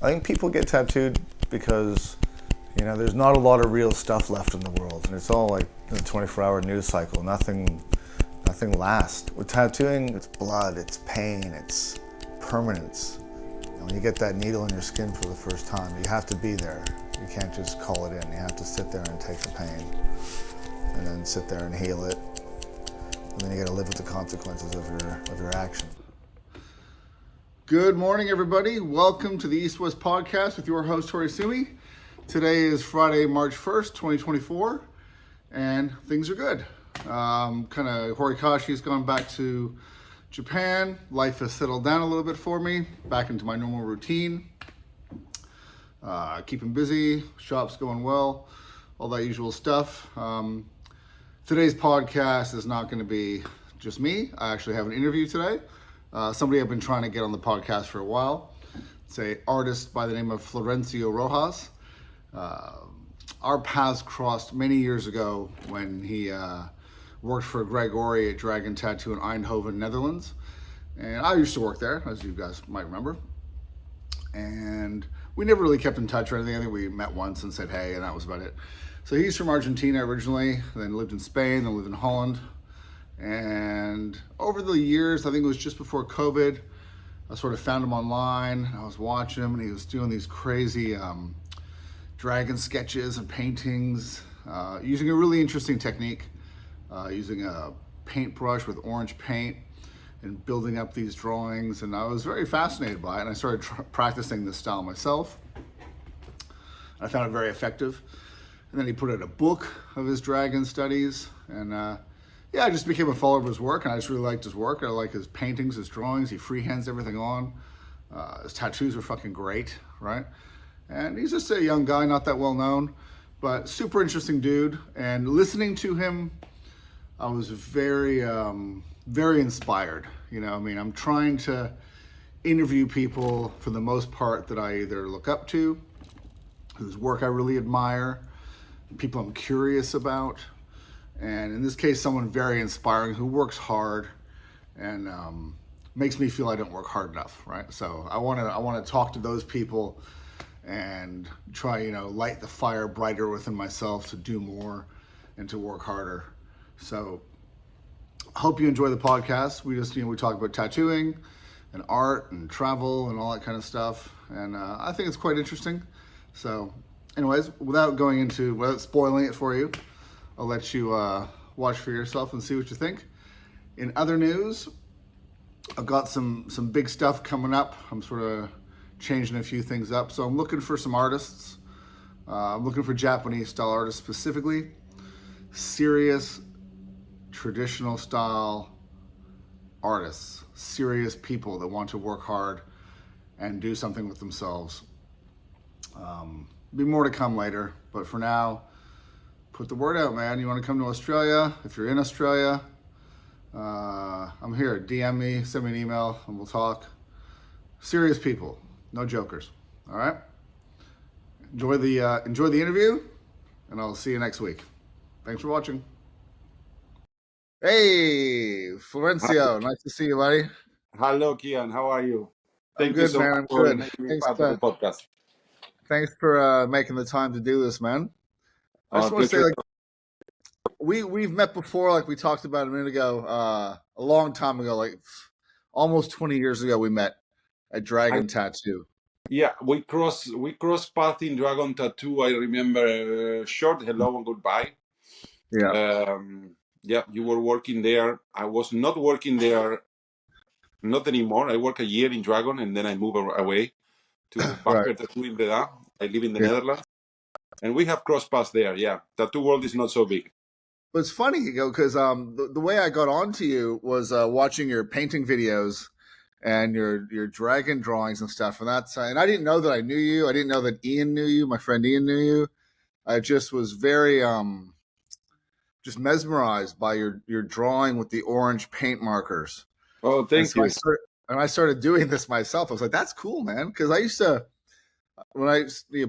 I think people get tattooed because, there's not a lot of real stuff left in the world, and it's all like a 24-hour news cycle. Nothing lasts. With tattooing, it's blood, it's pain, it's permanence. When you get that needle in your skin for the first time, you have to be there. You can't just call it in. You have to sit there and take the pain, and then sit there and heal it, and then you got to live with the consequences of your action. Good morning, everybody. Welcome to the East West Podcast with your host, Horisumi. Today is Friday, March 1st, 2024, and things are good. Horikashi's gone back to Japan. Life has settled down a little bit for me, back into my normal routine. Keeping busy, shop's going well, all that usual stuff. Today's podcast is not going to be just me. I actually have an interview today. Somebody I've been trying to get on the podcast for a while. It's an artist by the name of Florencio Rojas. Our paths crossed many years ago when he worked for Gregory at Dragon Tattoo in Eindhoven, Netherlands. And I used to work there, as you guys might remember. And we never really kept in touch or anything. I think we met once and said hey, and that was about it. So he's from Argentina originally, then lived in Spain, then lived in Holland. And over the years, I think it was just before COVID, I sort of found him online. I was watching him and he was doing these crazy dragon sketches and paintings, using a really interesting technique, using a paintbrush with orange paint and building up these drawings. And I was very fascinated by it. And I started practicing this style myself. I found it very effective. And then he put out a book of his dragon studies. And I just became a follower of his work. And I just really liked his work. I like his paintings, his drawings. He freehands everything on. His tattoos are fucking great, right? And he's just a young guy, not that well known, but super interesting dude. And listening to him, I was very, very inspired. I'm trying to interview people for the most part that I either look up to, whose work I really admire, people I'm curious about. And in this case, someone very inspiring who works hard and makes me feel I don't work hard enough, right? So I want to talk to those people and try, light the fire brighter within myself to do more and to work harder. So I hope you enjoy the podcast. We just, we talk about tattooing and art and travel and all that kind of stuff. And I think it's quite interesting. So anyways, without spoiling it for you, I'll let you watch for yourself and see what you think. In other news, I've got some big stuff coming up. I'm sort of changing a few things up. So I'm looking for some artists. I'm looking for Japanese style artists specifically. Serious, traditional style artists. Serious people that want to work hard and do something with themselves. Be more to come later. But for now, put the word out, man. You want to come to Australia? If you're in Australia, I'm here. DM me, send me an email, and we'll talk. Serious people. No jokers. All right. Enjoy the interview, and I'll see you next week. Thanks for watching. Hey, Florencio, nice to see you, buddy. Hello, Kian. How are you? I'm good, man. I'm good. Thanks for the podcast. Thanks for making the time to do this, man. I just want to say, we've met before, like we talked about a minute ago, a long time ago, like almost 20 years ago, we met at Dragon Tattoo. Yeah, we crossed paths in Dragon Tattoo. I remember short hello and goodbye. Yeah. You were working there. I was not working there, not anymore. I worked a year in Dragon and then I moved away to Bakker Tattoo in Breda. I live in the Netherlands. And we have crossed paths there, yeah. Tattoo world is not so big. But it's funny, because the way I got onto you was watching your painting videos and your dragon drawings and stuff. And I didn't know that I knew you. I didn't know that Ian knew you. My friend Ian knew you. I just was very just mesmerized by your drawing with the orange paint markers. Oh, thank you. I started doing this myself. I was like, that's cool, man. Because I used to,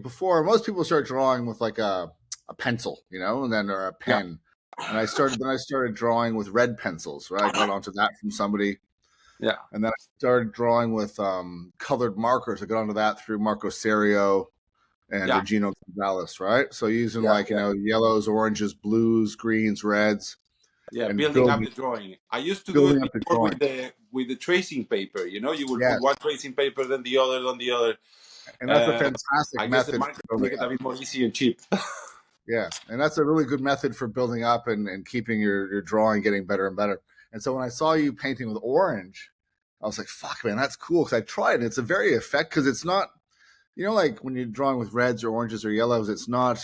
before most people start drawing with like a pencil, and then or a pen. Yeah. And I started drawing with red pencils, right? I got onto that from somebody. Yeah. And then I started drawing with colored markers. I got onto that through Marco Serio and Yeah. Regino Gonzalez, right? So using Yeah, like, you know, yellows, oranges, blues, greens, reds, yeah, and building up the drawing. I used to do it building up the before drawing. with the tracing paper. You know, you would Yes. put one tracing paper, then the other, then the other. And that's a fantastic I guess the method for market building make it a up. bit more easy and cheap. Yeah. And that's a really good method for building up and keeping your drawing getting better and better. And so when I saw you painting with orange, I was like, fuck, man, that's cool. Because I tried it. It's a very effect because it's not, you know, like when you're drawing with reds or oranges or yellows, it's not,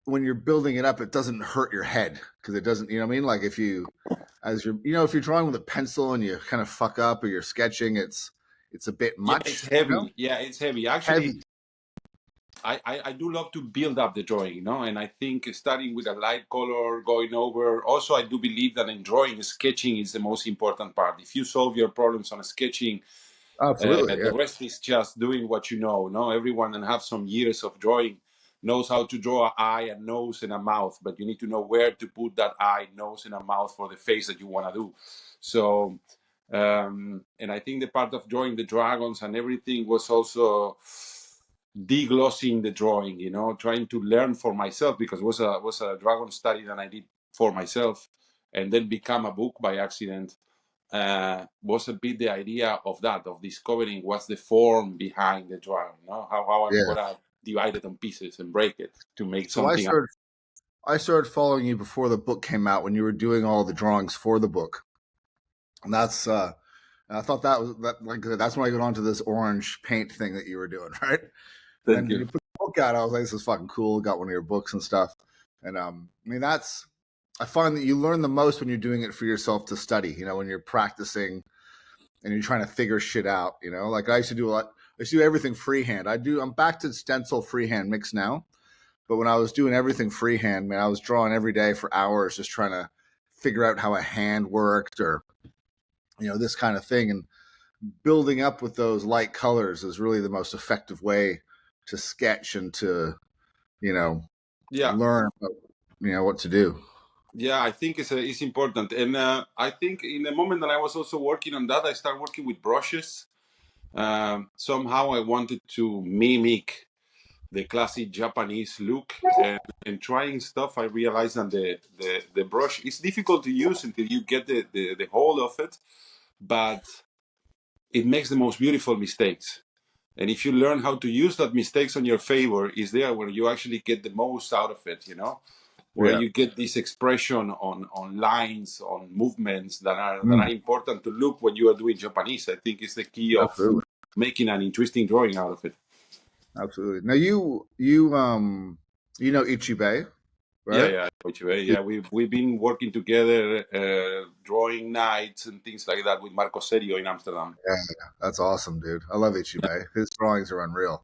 when you're building it up, it doesn't hurt your head because it doesn't, you know what I mean? Like if you, as you're, you know, if you're drawing with a pencil and you kind of fuck up or you're sketching, it's a bit Yeah, it's much, heavy. you know? Yeah, it's heavy. Actually, Heavy. I do love to build up the drawing, you know, and I think starting with a light color, going over. Also, I do believe that in drawing, sketching is the most important part. If you solve your problems on sketching, Absolutely. Yeah. the rest is just doing what you know. No, everyone that have some years of drawing knows how to draw an eye, a nose, and a mouth, but you need to know where to put that eye, nose, and a mouth for the face that you want to do. So, and I think the part of drawing the dragons and everything was also deglossing the drawing. You know, trying to learn for myself because it was a dragon study that I did for myself, and then become a book by accident. Was a bit the idea of that, of discovering what's the form behind the drawing, you know? How I'm Yeah. gonna divide it on pieces and break it to make So something. I started following you before the book came out when you were doing all the drawings for the book. And that's, I thought that was that like that's when I got onto this orange paint thing that you were doing, right? And Thank then when you. you put the book out, I was like, this is fucking cool. Got one of your books and stuff. And I mean, that's, I find that you learn the most when you're doing it for yourself to study, you know, when you're practicing and you're trying to figure shit out, you know, like I used to do a lot. I used to do everything freehand. I'm back to stencil freehand mix now. But when I was doing everything freehand, man, I was drawing every day for hours, just trying to figure out how a hand worked or, you know, this kind of thing. And building up with those light colors is really the most effective way to sketch and to, you know, learn, you know, what to do. Yeah, I think it's important, and I think in the moment that I was also working on that, I started working with brushes. Somehow I wanted to mimic the classic Japanese look, and trying stuff. I realized that the brush is difficult to use until you get the hold of it, but it makes the most beautiful mistakes. And if you learn how to use that mistakes on your favor, is there where you actually get the most out of it, you know? Where Yeah. you get this expression on lines, on movements that are Mm, important to look when you are doing Japanese. I think is the key of absolutely. making an interesting drawing out of it. Absolutely. Now you know Ichibei, Yeah, right? yeah, yeah. We've been working together, drawing nights and things like that with Marco Serio in Amsterdam. Yeah, that's awesome, dude. I love Ichibei. His drawings are unreal.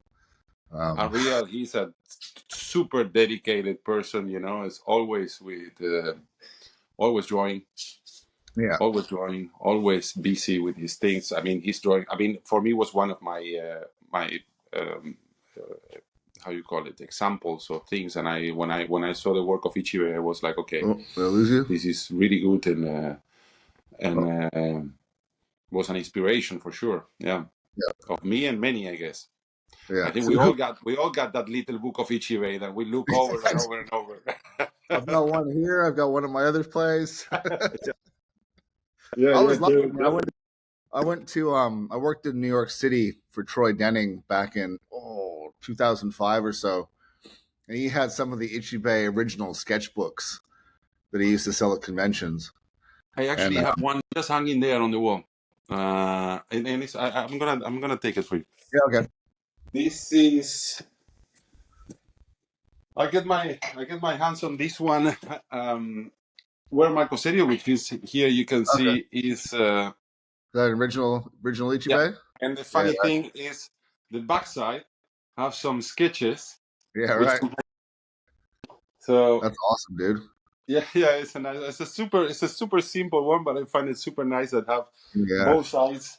Ariel, he's a super dedicated person. You know, is always always drawing, Yeah. always busy with his things. I mean, his drawing. I mean, for me, was one of my um, how you call it, examples of things. And when I saw the work of Ichibe, I was like, okay, Oh, did I lose you? this is really good, and was an inspiration for sure. Yeah, Yeah. of me and many, I guess. Yeah. I think So we all got that little book of Ichibe that we look over and over and over. I've got one here. I've got one at my other place. Yeah, I yeah, was lucky. Man. I worked in New York City for Troy Denning back in 2005 or so, and he had some of the Ichibei original sketchbooks that he used to sell at conventions. I actually And have one just hanging there on the wall, and it's, I'm gonna take it for you. yeah, okay, This is I get my hands on this one. Where Marco Serio, which is here, you can okay. see is Is that an original yeah. Ichibei? And the Yeah, funny thing is, the backside have some sketches. yeah, With right. so That's awesome, dude. yeah, yeah, it's a super simple one, but I find it super nice that have Yeah, both sides.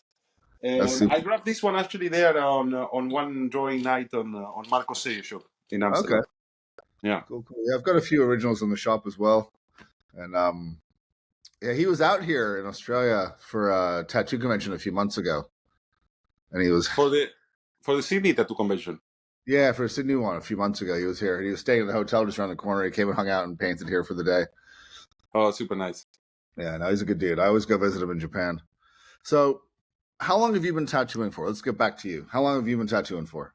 that's And super. I grabbed this one actually there on one drawing night on Marco Serio shop in Okay, Amsterdam. Yeah. cool, cool. Yeah, I've got a few originals in the shop as well, and Yeah, he was out here in Australia for a tattoo convention a few months ago, and he was For the Sydney tattoo convention. yeah for a Sydney one a few months ago. He was here. He was staying in the hotel just around the corner. He came and hung out and painted here for the day. Oh, super nice. Yeah, no, he's a good dude. I always go visit him in Japan. So, how long have you been tattooing for? Let's get back to you. How long have you been tattooing for?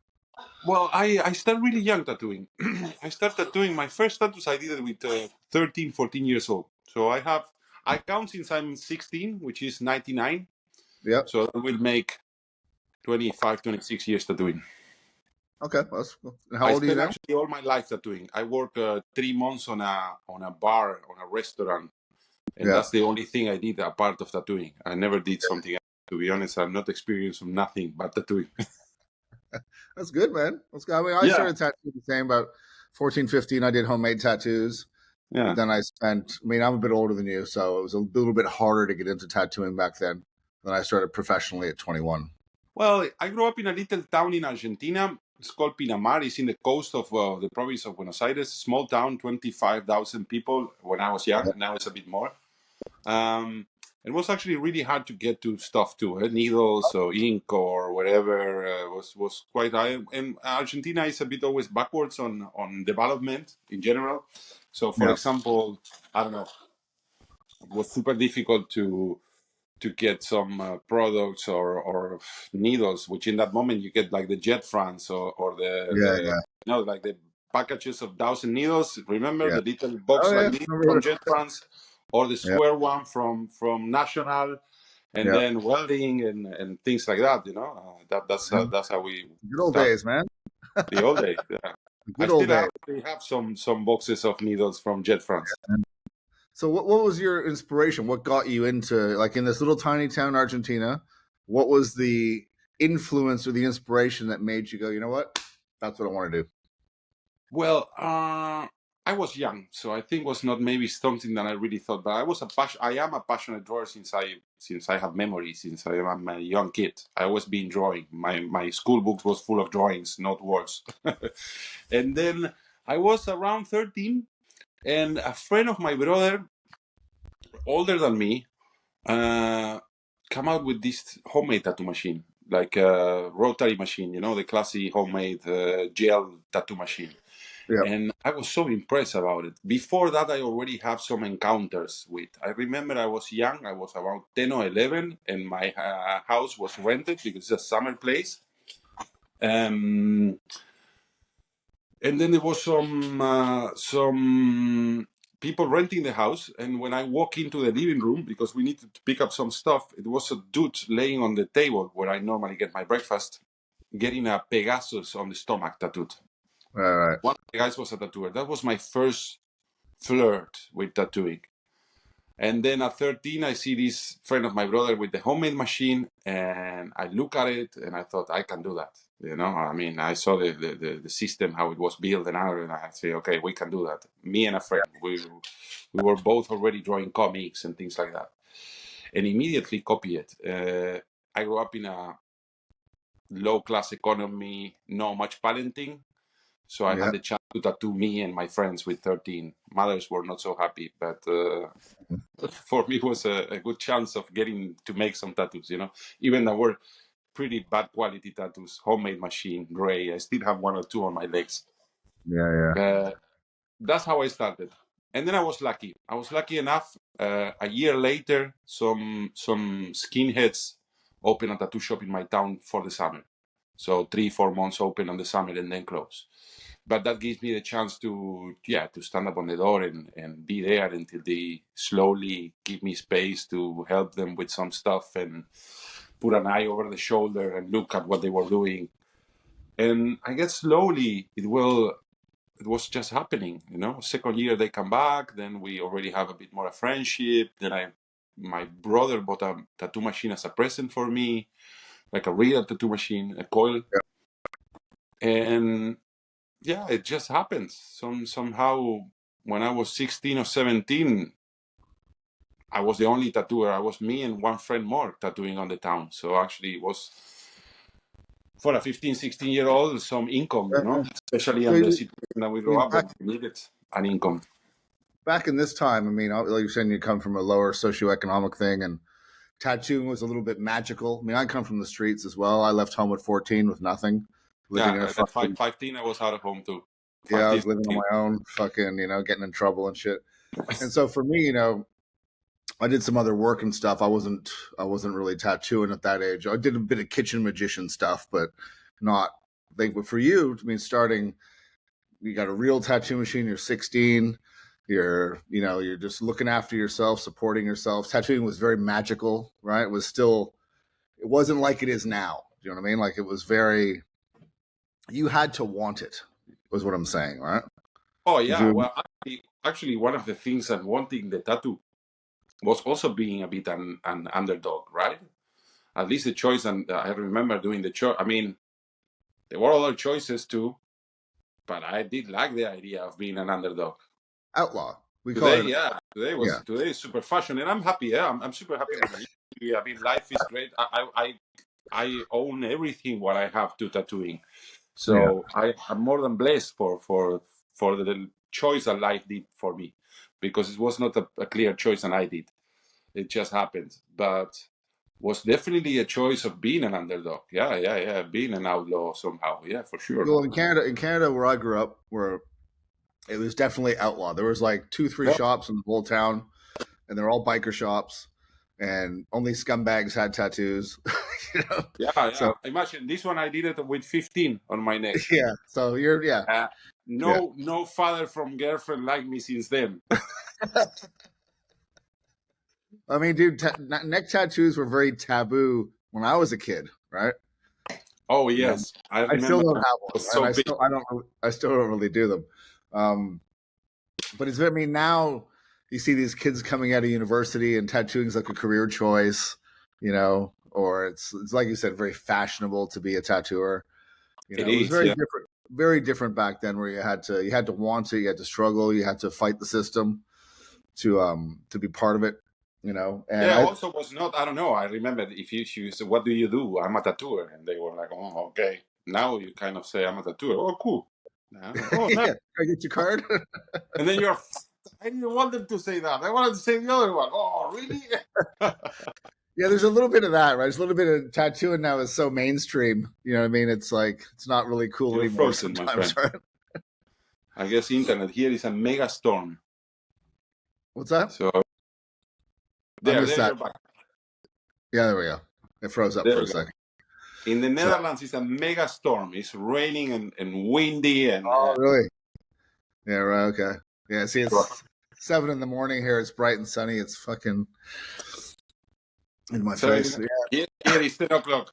Well, I started really young tattooing. I started tattooing. My first tattoos I did it with 13, 14 years old. So I count since I'm 16, which is 99. Yep. So that will make 25, 26 years tattooing. Okay. Well, that's cool. And how I old are you spent now? actually all my life tattooing. I work 3 months on a bar, on a restaurant, and Yeah. that's the only thing I did apart of tattooing. I never did something else. To be honest, I'm not experienced on nothing but tattooing. That's good, man. That's good. I mean, I Yeah. started tattooing the same about 14, 15. I did homemade tattoos. Yeah. But then I'm a bit older than you, so it was a little bit harder to get into tattooing back then. Then I started professionally at 21. Well, I grew up in a little town in Argentina. It's called Pinamar. It's in the coast of the province of Buenos Aires. Small town, 25,000 people when I was young. Now it's a bit more. It was actually really hard to get to stuff too. Needles or ink or whatever was quite high. And Argentina is a bit always backwards on development in general. So, for Yeah. example, I don't know, it was super difficult to get some products or needles, which in that moment you get like the jet France or the like the packages of 1,000 needles. Remember the little box Oh, yeah. like this from jet France, or the Yeah. square one from National, and Yeah. then welding and things like that. That's how we Good old start days, man. the old days. Yeah. I Good old still days. actually have some boxes of needles from jet France. So what was your inspiration? What got you into, like, in this little tiny town, Argentina? What was the influence or the inspiration that made you go, you know what? That's what I want to do. Well, I was young, so I think was not maybe something that I really thought. But I am a passionate drawer since I have memory, since I am a young kid. I always been drawing. My school books was full of drawings, not words. And then I was around 13, and a friend of my brother, older than me, come out with this homemade tattoo machine, like a rotary machine, the classic homemade gel tattoo machine. Yeah. And I was so impressed about it. Before that, I already have some encounters with. I remember I was young. I was around 10 or 11, and my house was rented because it's a summer place. And then there was some people renting the house. And when I walk into the living room, because we needed to pick up some stuff, it was a dude laying on the table where I normally get my breakfast, getting a Pegasus on the stomach tattooed. Right. One of the guys was a tattooer. That was my first flirt with tattooing. And then at 13, I see this friend of my brother with the homemade machine, and I look at it, and I thought, I can do that. I mean, I saw the system, how it was built, and I say, okay, we can do that. Me and a friend, we were both already drawing comics and things like that, and immediately copy it. I grew up in a low-class economy, not much parenting. So I had the chance to tattoo me and my friends with 13. Mothers were not so happy, but for me it was a good chance of getting to make some tattoos, even though were pretty bad quality tattoos, homemade machine, gray. I still have one or two on my legs. Yeah. That's how I started. And then I was lucky. I was lucky enough. A year later, some skinheads opened a tattoo shop in my town for the summer. So 3-4 months open on the summer and then close. But that gives me the chance to stand up on the door and be there until they slowly give me space to help them with some stuff and put an eye over the shoulder and look at what they were doing. And I guess slowly it was just happening, Second year they come back, then we already have a bit more of friendship. Then my brother bought a tattoo machine as a present for me, like a real tattoo machine, a coil. And it just happens. Somehow, when I was 16 or 17, I was the only tattooer. I was me and one friend more tattooing on the town. So actually, it was, for a 15, 16-year-old, some income, especially So in the situation that we grew up, back, and we needed an income. back in this time, I mean, like you're saying, you come from a lower socioeconomic thing, and tattooing was a little bit magical. I mean, I come from the streets as well. I left home at 14 with nothing, living in a at fucking 15, I was out of home too. yeah. I 15, was living on my own, fucking, getting in trouble and shit. And so for me, I did some other work and stuff. I wasn't really tattooing at that age. I did a bit of kitchen magician stuff, but not. I think, but for you, I mean, starting, you got a real tattoo machine. You're 16. You're just looking after yourself, supporting yourself. Tattooing was very magical, right? It wasn't like it is now. Do you know what I mean? Like, it was very, you had to want it, was what I'm saying, right? Oh yeah, well, actually, one of the things and wanting the tattoo was also being a bit an underdog, right? At least the choice, and I remember doing the choice. I mean, there were other choices too, but I did like the idea of being an underdog. Outlaw. Today is super fashion, and I'm happy. Yeah, I'm super happy with the industry. I mean, life is great. I own everything what I have to tattooing, so I'm more than blessed for the choice that life did for me, because it was not a clear choice, and I did. It just happened, but was definitely a choice of being an underdog. Yeah, being an outlaw somehow. Yeah, for sure. Well, in Canada, where I grew up, where it was definitely outlaw. There was like 2-3 shops in the whole town, and they're all biker shops, and only scumbags had tattoos. Yeah. So imagine this one. I did it with 15 on my neck. yeah. So you're no father from girlfriend like me since then. I mean, dude, neck tattoos were very taboo when I was a kid, right? Oh yes, I still don't have one. Right? I still don't really do them. But it's, I mean, now you see these kids coming out of university and tattooing is like a career choice, or it's like you said, very fashionable to be a tattooer. It was very different back then, where you had to want it, you had to struggle, you had to fight the system to be part of it. And also was not. I don't know. I remember if you said, "What do you do?" I'm a tattooer, and they were like, "Oh, okay." Now you kind of say, "I'm a tattooer." Oh, cool. Oh, nice. Can I get your card? And then I didn't want them to say that. I wanted to say the other one. Oh, really? Yeah, there's a little bit of that, right? There's a little bit of tattooing now is so mainstream. You know what I mean? It's like, it's not really cool You're anymore frozen, sometimes, right? I guess internet here is a mega storm. What's that? So there you're back. Yeah, there we go. It froze up for a second. In the Netherlands, it's a mega storm. It's raining and windy and. Oh, really? Yeah, right. Okay. Yeah. See, it's 7 a.m. here. It's bright and sunny. It's fucking in my face. Yeah. Here is 10 o'clock.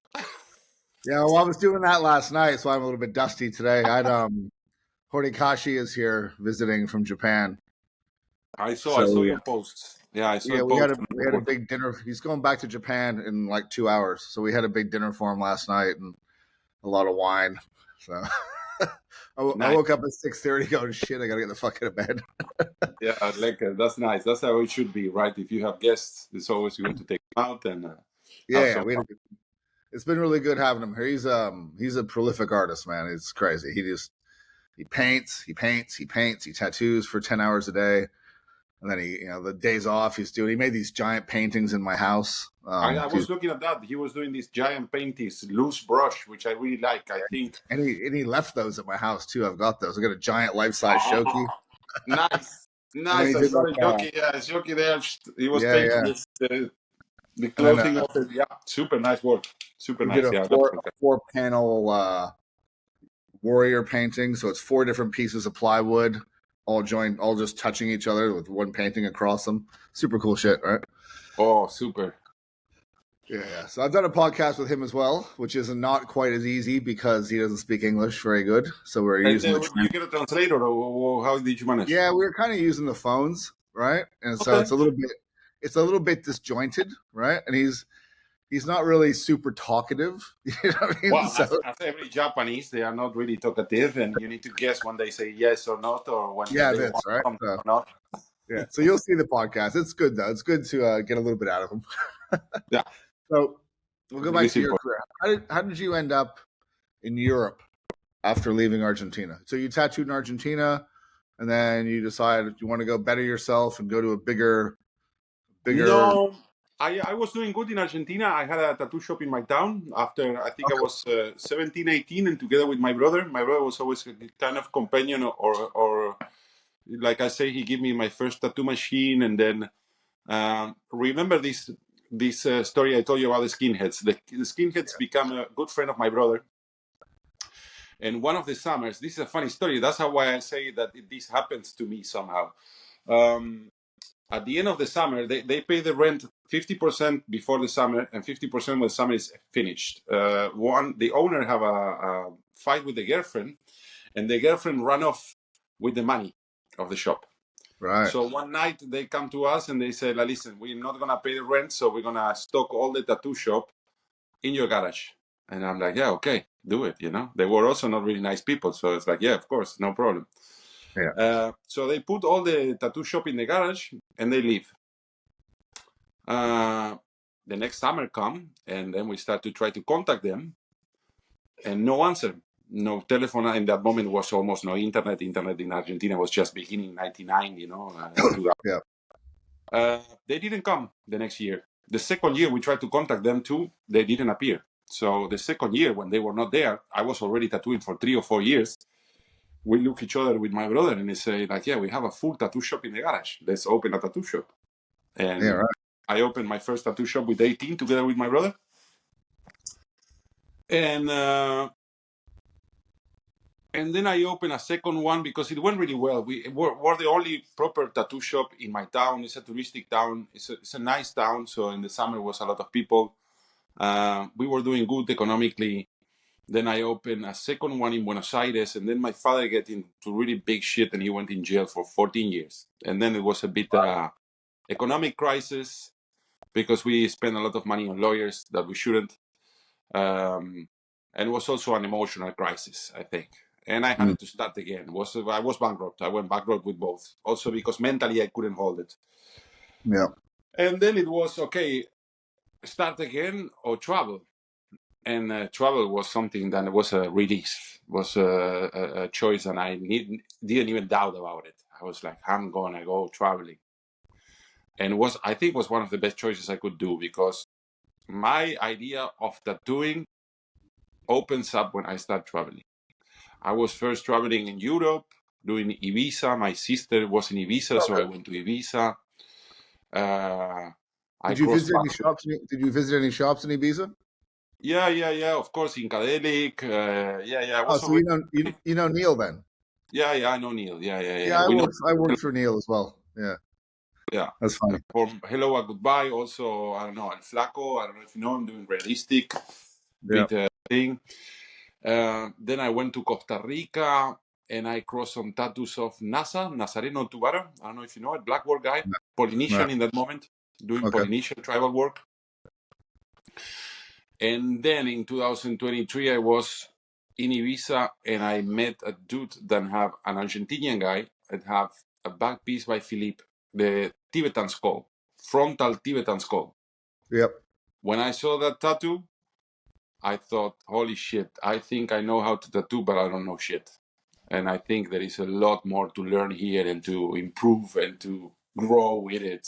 Yeah. Well, I was doing that last night, so I'm a little bit dusty today. Horikashi is here visiting from Japan. I saw your posts. Yeah, I saw. Yeah, we had a big dinner. He's going back to Japan in like 2 hours, so we had a big dinner for him last night and a lot of wine. So I woke up at 6:30, going, "Shit, I gotta get the fuck out of bed." Yeah, like that's nice. That's how it should be, right? If you have guests, it's always good to take them out and. It's been really good having him here. He's a prolific artist, man. It's crazy. He paints, he tattoos for 10 hours a day. And then the days off he made these giant paintings in my house. I was looking at that. He was doing these giant paintings, loose brush, which I really like, I think. And he left those at my house too. I've got those. I got a giant life-size shoki. Nice. I saw the shoki. Yeah, shoki there. He was painting the clothing of it. Yeah, super nice work. Super nice. Did a 4-panel warrior painting. So it's 4 different pieces of plywood, all joined, all just touching each other with one painting across them. Super cool shit, right? Oh, super. Yeah. So I've done a podcast with him as well, which is not quite as easy because he doesn't speak English very good. So we're using you get a translator, or how did you manage? Yeah, we were kind of using the phones, right? And so it's a little bit disjointed, right? And he's not really super talkative. You know what I mean? Well, as every Japanese, they are not really talkative, and you need to guess when they say yes or not, or when they want something or not. Yeah, so you'll see the podcast. It's good, though. It's good to get a little bit out of them. Yeah. So we'll go back to your career. How did you end up in Europe after leaving Argentina? So you tattooed in Argentina. and then you decided you want to go better yourself and go to a bigger. No, I was doing good in Argentina. I had a tattoo shop in my town after I think I was 17, 18, and together with my brother. My brother was always a kind of companion, or like I say, he gave me my first tattoo machine. And then remember this story I told you about the skinheads. The skinheads become a good friend of my brother. And one of the summers, this is a funny story. That's why I say that this happens to me somehow. At the end of the summer, they pay the rent 50% before the summer and 50% when the summer is finished. The owner have a fight with the girlfriend, and the girlfriend ran off with the money of the shop. Right. So one night they come to us and they say, listen, we're not going to pay the rent, so we're going to stock all the tattoo shop in your garage. And I'm like, yeah, okay, do it, They were also not really nice people, so it's like, yeah, of course, no problem. Yeah. So they put all the tattoo shop in the garage and they leave. The next summer come, and then we start to try to contact them, and no answer, no telephone. In that moment was almost no internet. Internet in Argentina was just beginning 99, 2000. Yeah. They didn't come the next year. The second year we tried to contact them too. They didn't appear. So the second year when they were not there, I was already tattooing for 3 or 4 years. We look each other with my brother and they say like, yeah, we have a full tattoo shop in the garage. Let's open a tattoo shop. And Yeah. Right. I opened my first tattoo shop with 18 together with my brother. And then I opened a second one because it went really well. We're the only proper tattoo shop in my town. It's a touristic town. It's a nice town. So in the summer was a lot of people. We were doing good economically. Then I opened a second one in Buenos Aires. And then my father got into really big shit and he went in jail for 14 years. And then it was a bit economic crisis because we spent a lot of money on lawyers that we shouldn't. And it was also an emotional crisis, I think. And I had to start again. I was bankrupt. I went bankrupt with both. Also because mentally I couldn't hold it. Yeah. And then it was, okay, start again or travel. And travel was something that was a relief, was a choice, and I didn't even doubt about it. I was like, I'm going to go traveling. And I think was one of the best choices I could do because my idea of tattooing opens up when I start traveling. I was first traveling in Europe, doing Ibiza. My sister was in Ibiza, so I went to Ibiza. Did you visit any shops? Did you visit any shops in Ibiza? Yeah. Of course, Incadelic. Yeah. So you know Neil then? Yeah, I know Neil. Yeah. I worked for Neil as well. Yeah. That's funny. For Hello and Goodbye, also, I don't know, El Flaco. I don't know if you know, I'm doing realistic thing. Then I went to Costa Rica and I crossed some tattoos of Nazareno Tubaro. I don't know if you know it, black work guy, Polynesian in that moment, doing Polynesian tribal work. And then in 2023, I was in Ibiza and I met a dude that have an Argentinian guy that have a back piece by Philippe, the Tibetan skull, frontal Tibetan skull. Yep. When I saw that tattoo, I thought, holy shit, I think I know how to tattoo, but I don't know shit. And I think there is a lot more to learn here and to improve and to grow with it.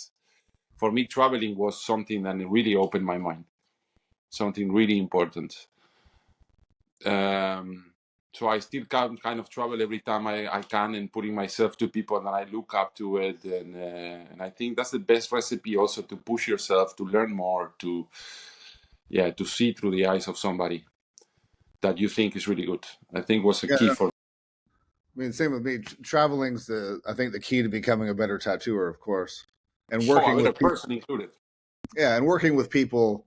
For me, traveling was something that really opened my mind, something really important. So I still kind of travel every time I can and putting myself to people that I look up to it. And I think that's the best recipe also to push yourself, to learn more, to see through the eyes of somebody that you think is really good. I think was a key for me. I mean, same with me. Traveling's I think the key to becoming a better tattooer, of course. And working with people, person included. Yeah, and working with people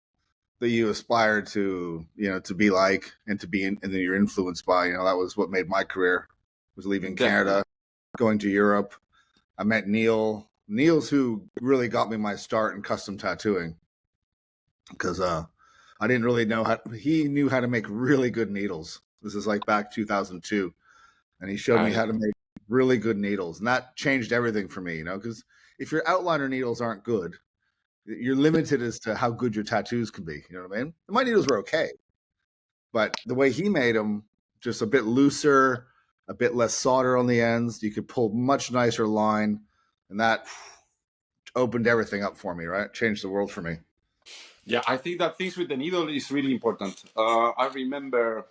that you aspire to, to be like and to be and then you're influenced by, that was what made my career, was leaving Canada, going to Europe. I met Neil. Neil's who really got me my start in custom tattooing because I didn't really know he knew how to make really good needles. This is like back 2002. And he showed me how to make really good needles. And that changed everything for me, because if your outliner needles aren't good, you're limited as to how good your tattoos can be. You know what I mean? My needles were okay, but the way he made them, just a bit looser, a bit less solder on the ends. You could pull much nicer line, and that opened everything up for me, right? Changed the world for me. Yeah, I think that things with the needle is really important. I remember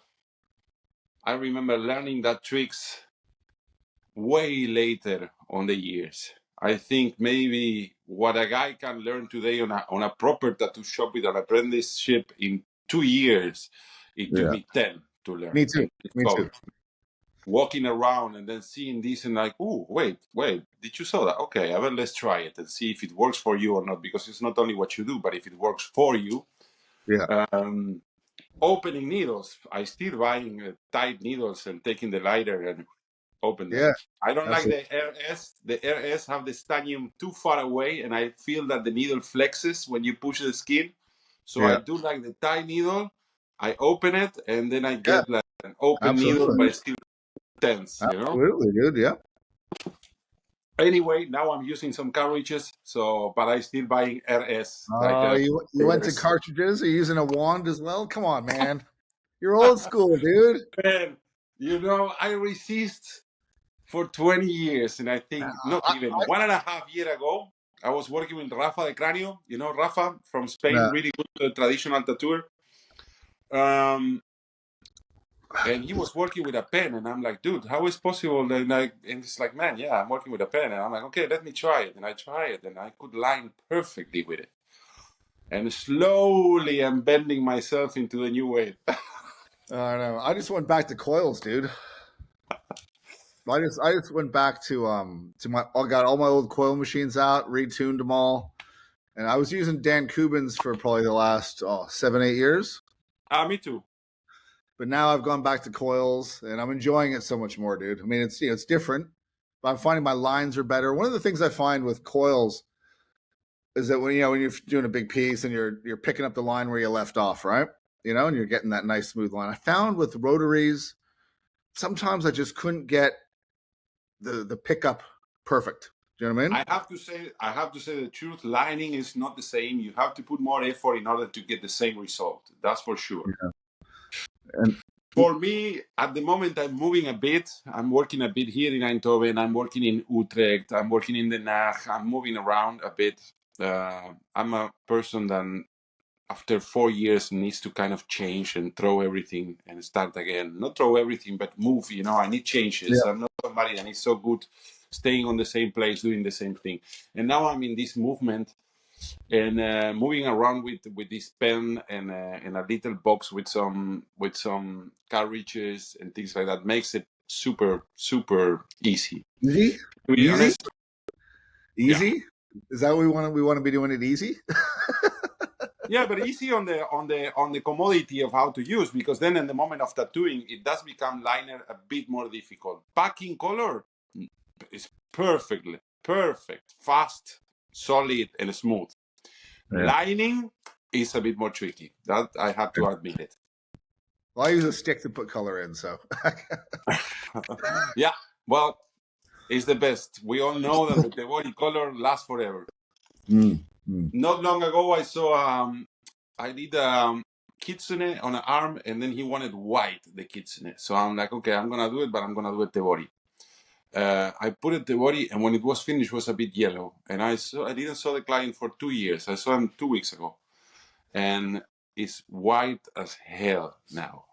learning that tricks way later on the years. I think maybe what a guy can learn today on a proper tattoo shop with an apprenticeship in 2 years, it took me 10 to learn. Me too. Me too. Walking around and then seeing this and like, oh, wait, did you saw that? Okay, I will let's try it and see if it works for you or not, because it's not only what you do, but if it works for you. Yeah. Opening needles, I still buying tight needles and taking the lighter and open them. Yeah. I don't Absolutely. like the RS. The RS have the stadium too far away, and I feel that the needle flexes when you push the skin. So I do like the tight needle. I open it, and then I get like an open needle, but it's still tense, you know? Absolutely, dude. Yeah. Anyway, now I'm using some cartridges, but I still buying RS. You went to cartridges? Are you using a wand as well? Come on, man. You're old school, dude. Man, I resist for 20 years, and I think not even 1.5 years ago, I was working with Rafa de Cranio. You know Rafa from Spain, really good traditional tattooer. And he was working with a pen, and I'm like, dude, how is possible? And it's like, man, yeah, I'm working with a pen, and I'm like, okay, let me try it, and I try it, and I could line perfectly with it. And slowly, I'm bending myself into the new way. I know. I just went back to coils, dude. I just went back to I got all my old coil machines out, retuned them all, and I was using Dan Kubin's for probably the last 7-8 years. Me too. But now I've gone back to coils, and I'm enjoying it so much more, dude. I mean, it's different, but I'm finding my lines are better. One of the things I find with coils is that when you're doing a big piece and you're picking up the line where you left off, right? And you're getting that nice smooth line. I found with rotaries, sometimes I just couldn't get the pickup perfect. Do you know what I mean? I have to say the truth. Lining is not the same. You have to put more effort in order to get the same result. That's for sure. Yeah. And for me, at the moment, I'm moving a bit. I'm working a bit here in Eindhoven. I'm working in Utrecht. I'm working in Den Haag. I'm moving around a bit. I'm a person that after 4 years needs to kind of change and throw everything and start again. Not throw everything, but move. I need changes. I'm not somebody that is so good staying on the same place, doing the same thing. And now I'm in this movement and moving around with this pen and a little box with some cartridges and things like that makes it super easy. Easy? To be honest, easy? Yeah. Is that what we want? We want to be doing it easy? Yeah, but easy on the commodity of how to use, because then in the moment of tattooing, it does become liner a bit more difficult. Packing color is perfect, fast, solid, and smooth. Yeah. Lining is a bit more tricky. That I have to admit it. Well, I use a stick to put color in, so. Yeah, well, it's the best. We all know that the body color lasts forever. Not long ago, I saw I did kitsune on an arm, and then he wanted white, the kitsune. So I'm like, okay, I'm gonna do it, but I'm gonna do it the body. I put it the body, and when it was finished, it was a bit yellow. And I didn't saw the client for 2 years. I saw him 2 weeks ago, and it's white as hell now.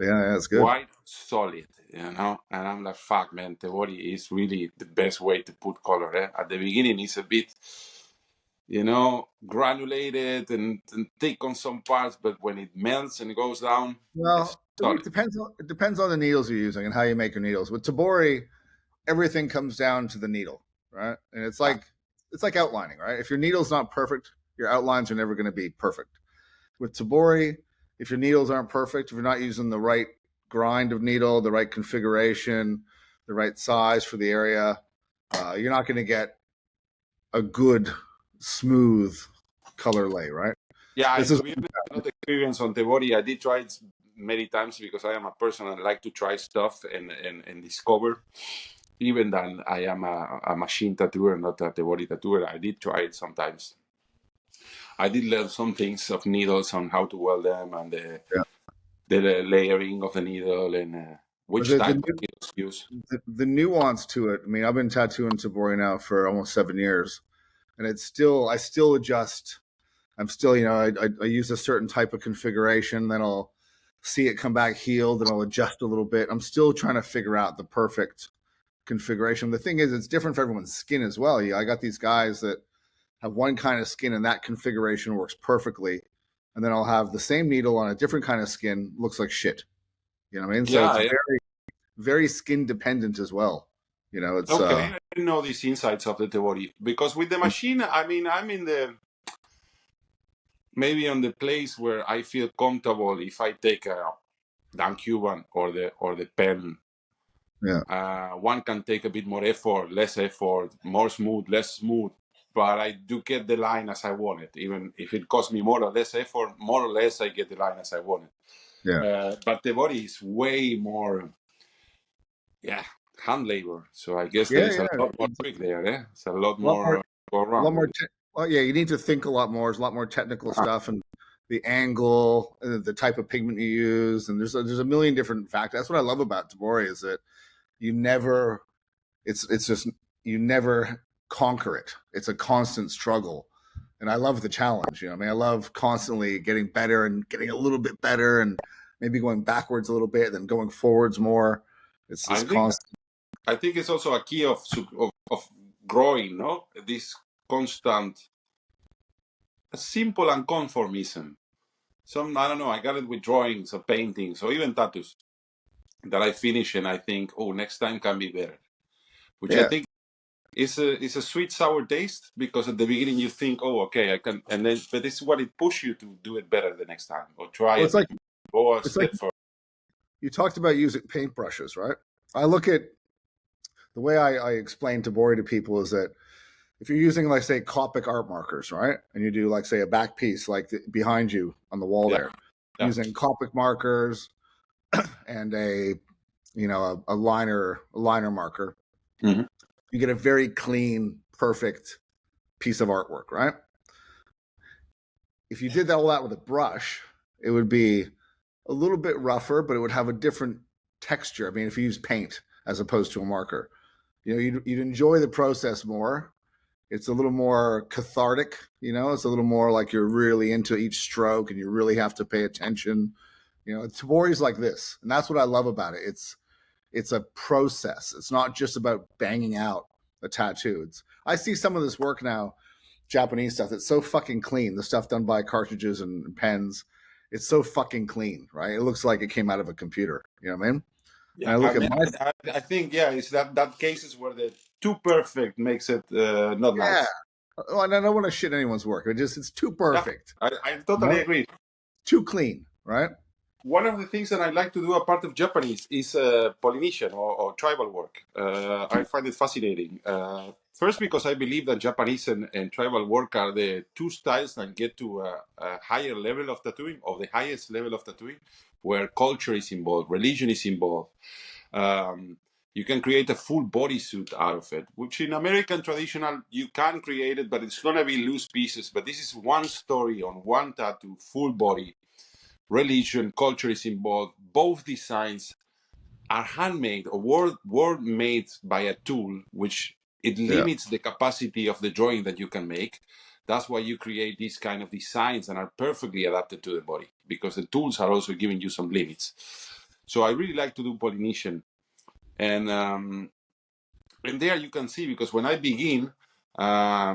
Yeah, that's good. White, solid, And I'm like, fuck, man, the body is really the best way to put color. At the beginning, it's a bit, granulated and thick on some parts, but when it melts and goes down, well, it depends on the needles you're using and how you make your needles. With Tabori, everything comes down to the needle, right? And it's like outlining, right? If your needle's not perfect, your outlines are never going to be perfect. With Tabori, if your needles aren't perfect, if you're not using the right grind of needle, the right configuration, the right size for the area, you're not going to get a good, smooth color lay, right? Yeah, this is not experience on the body. I did try it many times because I am a person that like to try stuff and discover. Even though I am a machine tattooer, not a body tattooer, I did try it sometimes. I did learn some things of needles on how to weld them and the layering of the needle, and which The, type the, of needles to use. the nuance to it. I mean, I've been tattooing Tabori now for almost 7 years, and I still adjust. I'm still, I use a certain type of configuration, then I'll see it come back healed, and I'll adjust a little bit. I'm still trying to figure out the perfect configuration. The thing is, it's different for everyone's skin as well. I got these guys that have one kind of skin, and that configuration works perfectly, and then I'll have the same needle on a different kind of skin, looks like shit. You know what I mean? So Yeah. it's very skin dependent as well. It's Okay. I didn't know these insights of the Tebori because with the machine, I mean, I'm in the maybe on the place where I feel comfortable if I take a down Cuban or the pen. One can take a bit more effort, less effort, more smooth, less smooth. But I do get the line as I want it. Even if it costs me more or less effort, more or less I get the line as I want it. But the body is way more, hand labor. So I guess there is a lot more trick there. It's a lot more go a lot around. more. Well, yeah, you need to think a lot more. There's a lot more technical stuff, and the angle, the type of pigment you use, and there's a million different factors. That's what I love about Tabori is that you never, it's just you never conquer it. It's a constant struggle, and I love the challenge. I mean, I love constantly getting better and getting a little bit better, and maybe going backwards a little bit, then going forwards more. It's this constant. I think it's also a key of growing, no? This constant, simple unconformism. I don't know, I got it with drawings or paintings or even tattoos that I finish and I think, oh, next time can be better. Which I think is a sweet, sour taste because at the beginning you think, oh, okay, I can, and then, but it's what it pushes you to do it better the next time or try it. Go a step further. You talked about using paintbrushes, right? I look at the way I explain Tabori to people is that if you're using, like, say, Copic art markers, right? And you do, like, say, a back piece, like behind you on the wall there, using Copic markers and a liner marker, you get a very clean, perfect piece of artwork, right? If you did all that with a brush, it would be a little bit rougher, but it would have a different texture. I mean, if you use paint as opposed to a marker, you'd enjoy the process more. It's a little more cathartic, it's a little more like you're really into each stroke and you really have to pay attention. Tabori's like this, and that's what I love about it. It's a process. It's not just about banging out a tattoo. I see some of this work now, Japanese stuff, that's so fucking clean. The stuff done by cartridges and pens, it's so fucking clean, right? It looks like it came out of a computer. You know what I mean? Yeah, I think it's that cases where the too perfect makes it not nice. Oh, and I don't want to shit anyone's work. It's too perfect. I totally agree. Too clean, right? One of the things that I like to do apart of Japanese is Polynesian or tribal work. I find it fascinating. First, because I believe that Japanese and tribal work are the two styles that get to a higher level of tattooing, of the highest level of tattooing, where culture is involved, religion is involved. You can create a full bodysuit out of it, which in American traditional, you can create it, but it's going to be loose pieces. But this is one story on one tattoo, full body. Religion, culture is involved. Both designs are handmade or were made by a tool, which it limits the capacity of the drawing that you can make. That's why you create these kind of designs and are perfectly adapted to the body, because the tools are also giving you some limits. So I really like to do Polynesian. And there you can see, because when I begin, I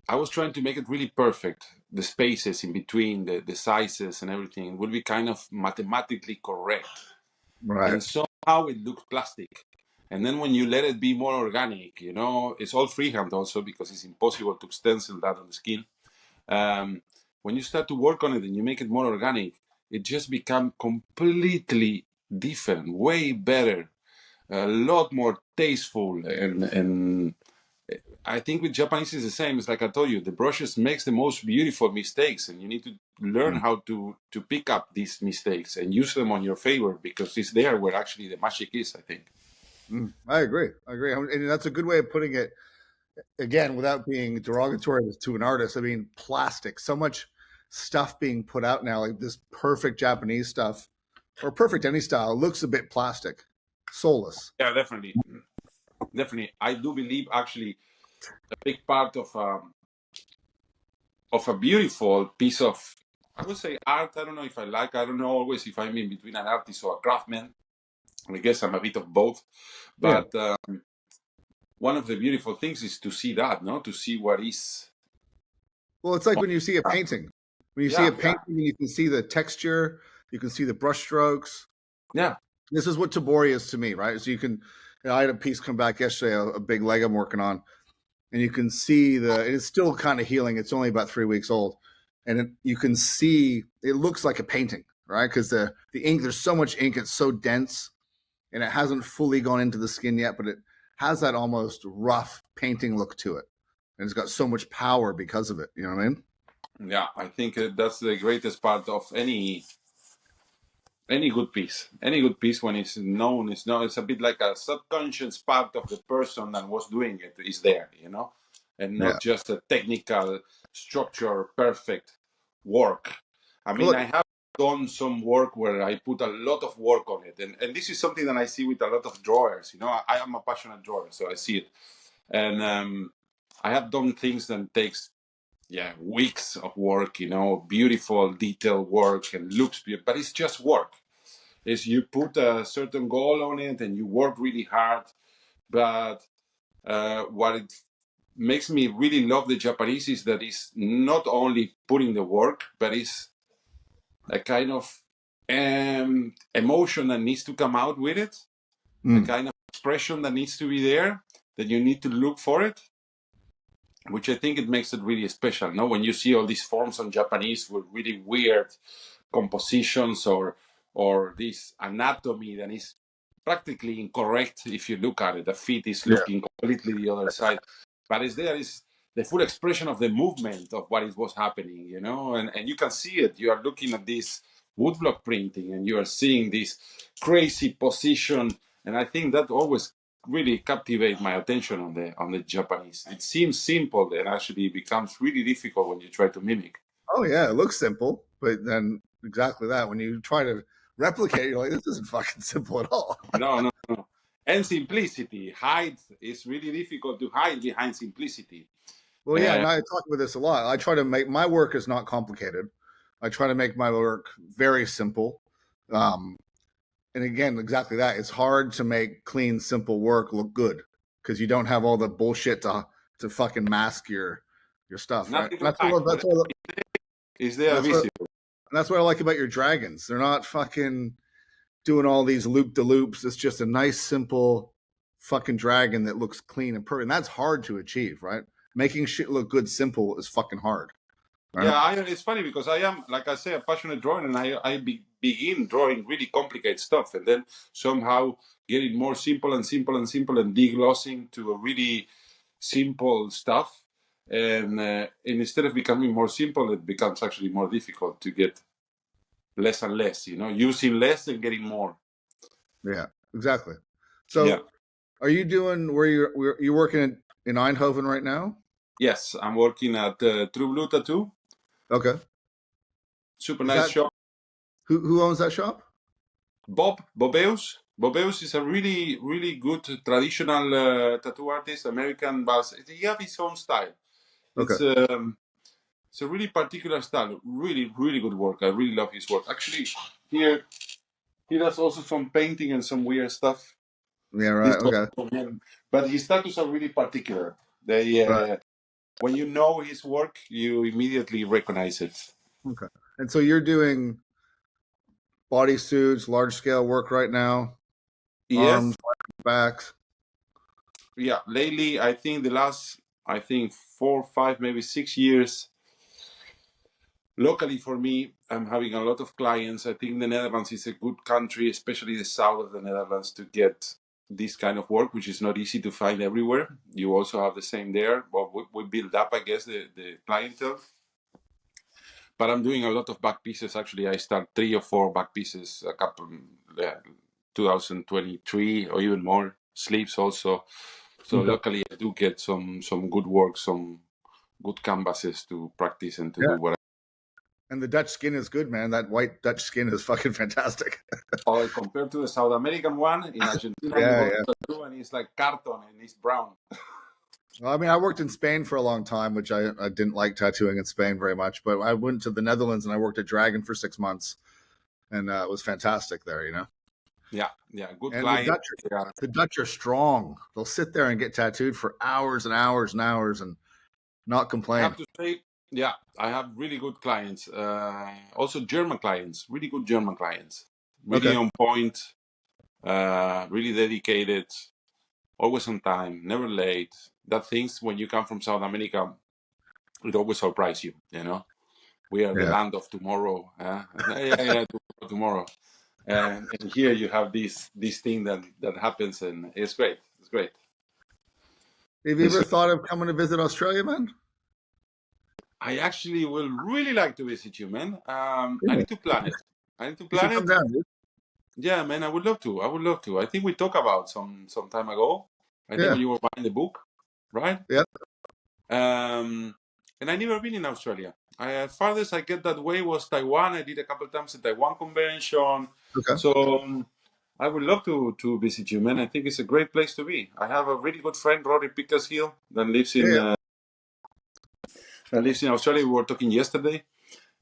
was trying to make it really perfect. The spaces in between, the sizes and everything would be kind of mathematically correct. Right. And somehow it looks plastic. And then when you let it be more organic, it's all freehand also because it's impossible to stencil that on the skin. When you start to work on it and you make it more organic, it just becomes completely different, way better, a lot more tasteful, and I think with Japanese is the same. It's like I told you, the brushes makes the most beautiful mistakes, and you need to learn how to pick up these mistakes and use them on your favor, because it's there where actually the magic is, I think. I agree. And that's a good way of putting it. Again, without being derogatory to an artist, I mean, plastic, so much stuff being put out now, like this perfect Japanese stuff or perfect any style, looks a bit plastic, soulless. Yeah, definitely. Definitely. I do believe actually a big part of a beautiful piece of, I would say, art. I don't know if I don't know always if I'm in between an artist or a craftsman. I guess I'm a bit of both. Yeah. But one of the beautiful things is to see that, no? To see what is. Well, it's like when you see a painting. When you see a Yeah, painting, you can see the texture, you can see the brush strokes. yeah, This is what Tabori is to me, right? So you can, I had a piece come back yesterday, a big leg I'm working on, and you can see it's still kind of healing. It's only about 3 weeks old. And you can see, it looks like a painting, right? Because the ink, there's so much ink, it's so dense, and it hasn't fully gone into the skin yet, but it has that almost rough painting look to it. And it's got so much power because of it. You know what I mean? yeah. I think that's the greatest part of any good piece. Any good piece, when it's known, it's a bit like a subconscious part of the person that was doing it is there, and Yeah. not just a technical structure, perfect work. I Well, mean, look, I have done some work where I put a lot of work on it, and this is something that I see with a lot of drawers. I am a passionate drawer, so I see it, and I have done things that takes weeks of work, beautiful detailed work and looks beautiful, but it's just work. Is you put a certain goal on it and you work really hard, but what it makes me really love the Japanese is that it's not only putting the work, but it's a kind of emotion that needs to come out with it, a kind of expression that needs to be there, that you need to look for it, which I think it makes it really special. No, when you see all these forms on Japanese with really weird compositions or this anatomy that is practically incorrect if you look at it. The feet is yeah. looking completely the other side, but there is the full expression of the movement of what was happening, and you can see it. You are looking at this woodblock printing and you are seeing this crazy position, and I think that always really captivate my attention on the Japanese. It seems simple and actually becomes really difficult when you try to mimic. Oh yeah, it looks simple, but then exactly that. When you try to replicate, you're like, this isn't fucking simple at all. No, no, no. And simplicity. Hide is really difficult to hide behind simplicity. Well, yeah, Uh, and I talk about this a lot. I try to make my work is not complicated. I try to make my work very simple. Um, and again, exactly that. It's hard to make clean, simple work look good because you don't have all the bullshit to fucking mask your stuff, right? Nothing And to hide. Whatever is there that's what visible. that's what I like about your dragons. They're not fucking doing all these loop de loops. It's just a nice, simple fucking dragon that looks clean and perfect. And that's hard to achieve, right? Making shit look good simple is fucking hard. Right? Yeah, it's funny because I am, like I say, a passionate drawer, and I begin drawing really complicated stuff, and then somehow getting more simple and simple and simple and deglossing to a really simple stuff. And instead of becoming more simple, it becomes actually more difficult to get less and less, using less and getting more. Yeah, exactly. Yeah. So are you doing you're working in Eindhoven right now? Yes, I'm working at True Blue Tattoo. Okay. Super Is nice that shop. who owns that shop? Bobeus. Bobeus is a really, really good traditional tattoo artist, American, but he has his own style. Okay. It's a really particular style. Really, really good work. I really love his work. Actually, here he does also some painting and some weird stuff. Yeah, This right. was Okay. from him. But his tattoos are really particular. Right. When you know his work, you immediately recognize it. Okay. And so you're doing bodysuits, large scale work right now, Yes, arms, backs. yeah. Lately, I think the last, 4, 5, maybe 6 years, locally for me, I'm having a lot of clients. I think the Netherlands is a good country, especially the south of the Netherlands, to get this kind of work, which is not easy to find everywhere. You also have the same there, but we build up, I guess, the clientele. But I'm doing a lot of back pieces. Actually, I start 3 or 4 back pieces, a couple, 2023 or even more. Sleeves also. So Okay. locally, I do get some good work, some good canvases to practice and to Yeah. do what. And the Dutch skin is good, man. That white Dutch skin is fucking fantastic. Or compared to the South American one in Argentina, you go Yeah, to tattoo and it's like carton and it's brown. Well, I mean, I worked in Spain for a long time, which I didn't like tattooing in Spain very much. But I went to the Netherlands and I worked at Dragon for 6 months, and it was fantastic there, you know. Yeah, good And client. the Dutch are strong. They'll sit there and get tattooed for hours and hours and hours and not I complain. have to say, yeah, I have really good clients. Also German clients, really good German clients. Really Okay. on point, really dedicated, always on time, never late. That things when you come from South America, it always surprise you, you know. We are the Yeah. land of tomorrow. Yeah, tomorrow. And here you have this thing that happens, and it's great. It's great. Have you ever thought of coming to visit Australia, man? I actually will really like to visit you, man. I need to plan it. You should come down, dude. Yeah, man. I would love to. I would love to. I think we talked about some time ago. I think Yeah. when you were buying the book, right? Yeah. And I never been in Australia. Farthest I get that way was Taiwan. I did a couple times at Taiwan convention. Okay. So I would love to visit you, man. I think it's a great place to be. I have a really good friend, Rory Pickershill, that lives in Yeah. Australia. We were talking yesterday,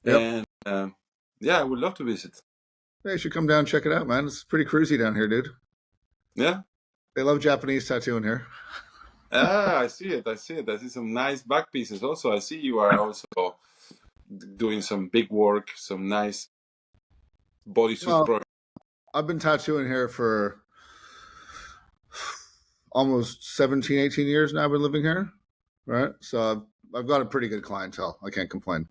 Yep. and yeah, I would love to visit. Yeah, you should come down and check it out, man. It's pretty cruisy down here, dude. Yeah. They love Japanese tattooing here. I see it. I see some nice back pieces. Also, I see you are also doing some big work, some nice bodysuit projects. I've been tattooing here for almost 17, 18 years now. I've been living here, right? So I've got a pretty good clientele. I can't complain.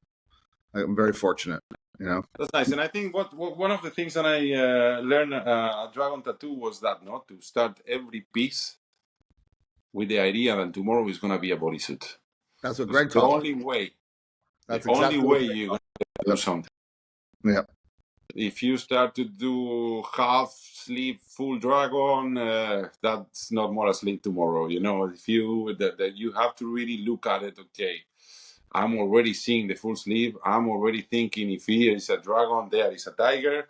I'm very fortunate, you know. That's nice. And I think what one of the things that I learned at Dragon Tattoo was that not to start every piece with the idea that tomorrow is going to be a bodysuit. That's what Greg The taught me. only way. That's The only exactly way you're going to do something. Yeah. If you start to do half sleeve full dragon, that's not more a sleeve tomorrow. You know, if you that you have to really look at it. Okay, I'm already seeing the full sleeve. I'm already thinking if here is a dragon, there is a tiger,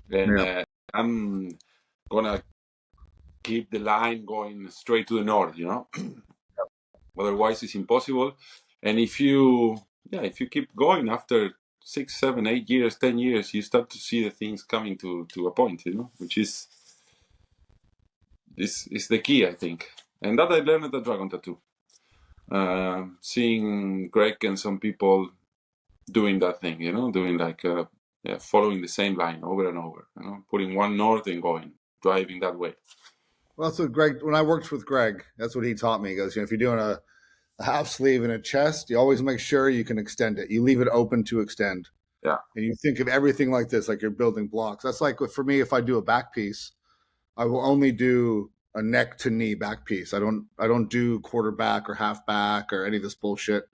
and I'm gonna keep the line going straight to the north. You know, otherwise it's impossible. And if you keep going after 6, 7, 8 years, 10 years, you start to see the things coming to a point, you know, which is the key, I think. And that I learned at the Dragon Tattoo. Seeing Greg and some people doing that thing, you know, doing like following the same line over and over, you know, putting one north and going, driving that way. Well, that's what Greg, when I worked with Greg, that's what he taught me. He goes, you know, if you're doing a half sleeve and a chest, you always make sure you can extend it. You leave it open to extend. Yeah. And you think of everything like this, like you're building blocks. That's like for me, if I do a back piece, I will only do a neck to knee back piece. I don't do quarter back or half back or any of this bullshit.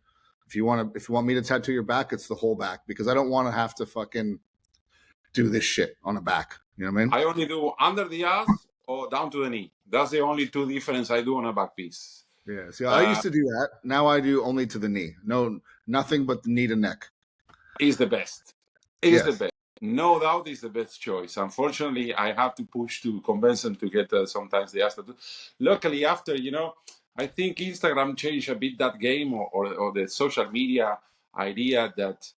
If you want me to tattoo your back, it's the whole back, because I don't want to have to fucking do this shit on a back. You know what I mean? I only do under the ass or down to the knee. That's the only two difference I do on a back piece. Yeah. See, I used to do that. Now I do only to the knee. No, nothing but the knee to neck. Is the best. The best. No doubt is the best choice. Unfortunately, I have to push to convince them to get sometimes the ass tattoo. Luckily, after, you know, I think Instagram changed a bit that game, or the social media idea that,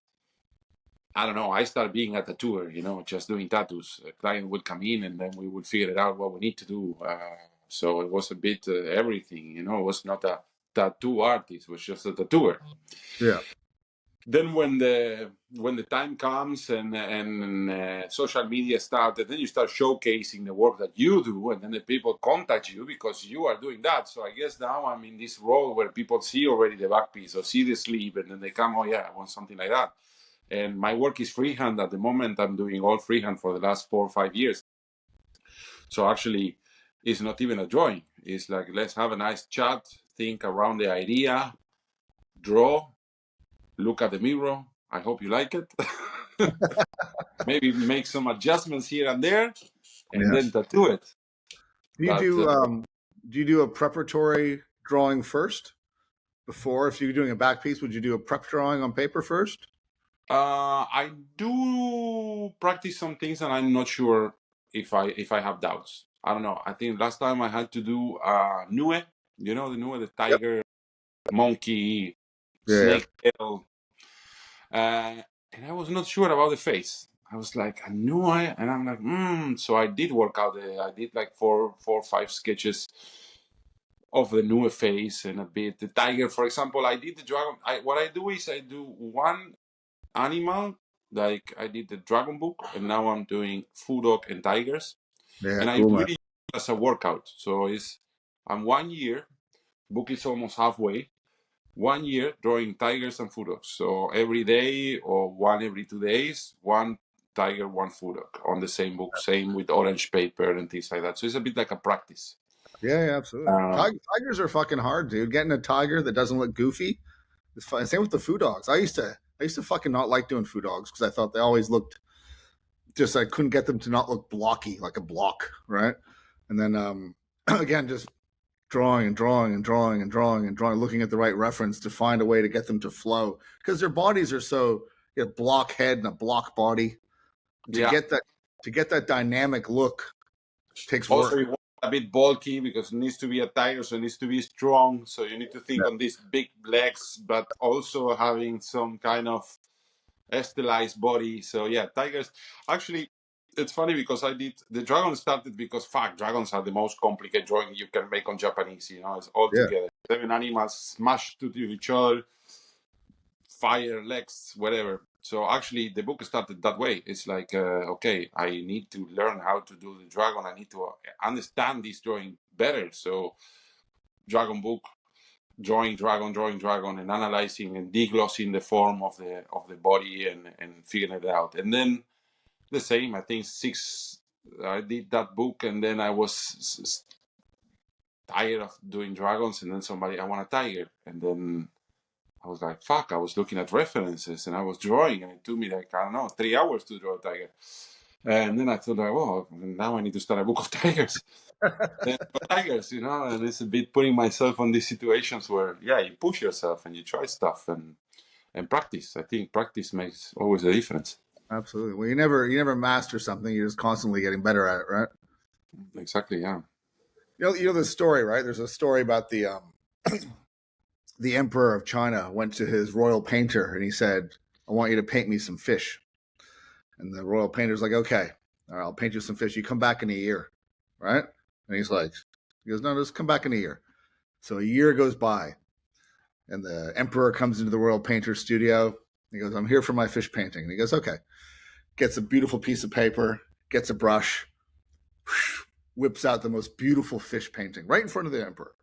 I don't know, I start being a tattooer, you know, just doing tattoos. A client would come in and then we would figure out what we need to do. So it was a bit everything, you know, it was not a tattoo artist, it was just a tattooer. Yeah. Then when the time comes and social media started, then you start showcasing the work that you do, and then the people contact you because you are doing that. So I guess now I'm in this role where people see already the back piece or see the sleeve, and then they come, oh yeah, I want something like that. And my work is freehand at the moment. I'm doing all freehand for the last 4 or 5 years. So actually, it's not even a drawing. It's like, let's have a nice chat, think around the idea, draw, look at the mirror. I hope you like it. Maybe make some adjustments here and there, and then tattoo it. Do you do a preparatory drawing first? Before, if you're doing a back piece, would you do a prep drawing on paper first? I do practice some things, and I'm not sure if I have doubts. I don't know. I think last time I had to do Nue, you know, the Nue, the Yep. tiger, monkey, Yeah. snake tail, and I was not sure about the face. I was like, I knew and I'm like, So I did work out. I did like four or five sketches of the Nue face and a bit the tiger. For example, I did the dragon. What I do is I do one animal, like I did the dragon book, and now I'm doing food dog and tigers, Yeah. and I Cool, man. really use it as a workout. So I'm 1 year, book is almost halfway, 1 year drawing tigers and food dogs. So every day or one every 2 days, one tiger, one food dog on the same book, same with orange paper and things like that. So it's a bit like a practice. Yeah, absolutely. Tigers are fucking hard, dude. Getting a tiger that doesn't look goofy is fun. Same with the food dogs. I used to fucking not like doing food dogs because I thought they always looked just, I couldn't get them to not look blocky, like a block, right? And then again, just drawing and drawing and drawing and drawing and drawing, looking at the right reference to find a way to get them to flow because their bodies are so, you know, block head and a block body. And Yeah. to get that dynamic look takes Also, work. it was a bit bulky because it needs to be a tiger, so it needs to be strong. So you need to think Yeah. on these big legs, but also having some kind of stylized body. So yeah, tigers. Actually, it's funny because I did the dragon started because dragons are the most complicated drawing you can make on Japanese. You know, it's all Yeah. together. 7 animals smashed to each other, fire, legs, whatever. So actually, the book started that way. It's like, okay, I need to learn how to do the dragon. I need to understand this drawing better. So, dragon book, drawing dragon, and analyzing and deglossing the form of the body and figuring it out. And then the same. I think I did that book, and then I was tired of doing dragons. And then I want a tiger, and then I was like, fuck, I was looking at references and I was drawing, and it took me like, I don't know, 3 hours to draw a tiger. And then I thought, like, well, now I need to start a book of tigers. And tigers, you know, and it's a bit putting myself on these situations where, yeah, you push yourself and you try stuff and practice. I think practice makes always a difference. Absolutely. Well, you never master something. You're just constantly getting better at it, right? Exactly, yeah. You know the story, right? There's a story about the emperor of China went to his royal painter and he said, "I want you to paint me some fish." And the royal painter's like, "Okay, all right, I'll paint you some fish. You come back in a year, right?" And he goes, "No, just come back in a year." So a year goes by, and the emperor comes into the royal painter's studio. He goes, "I'm here for my fish painting." And he goes, "Okay." Gets a beautiful piece of paper, gets a brush, whips out the most beautiful fish painting right in front of the emperor.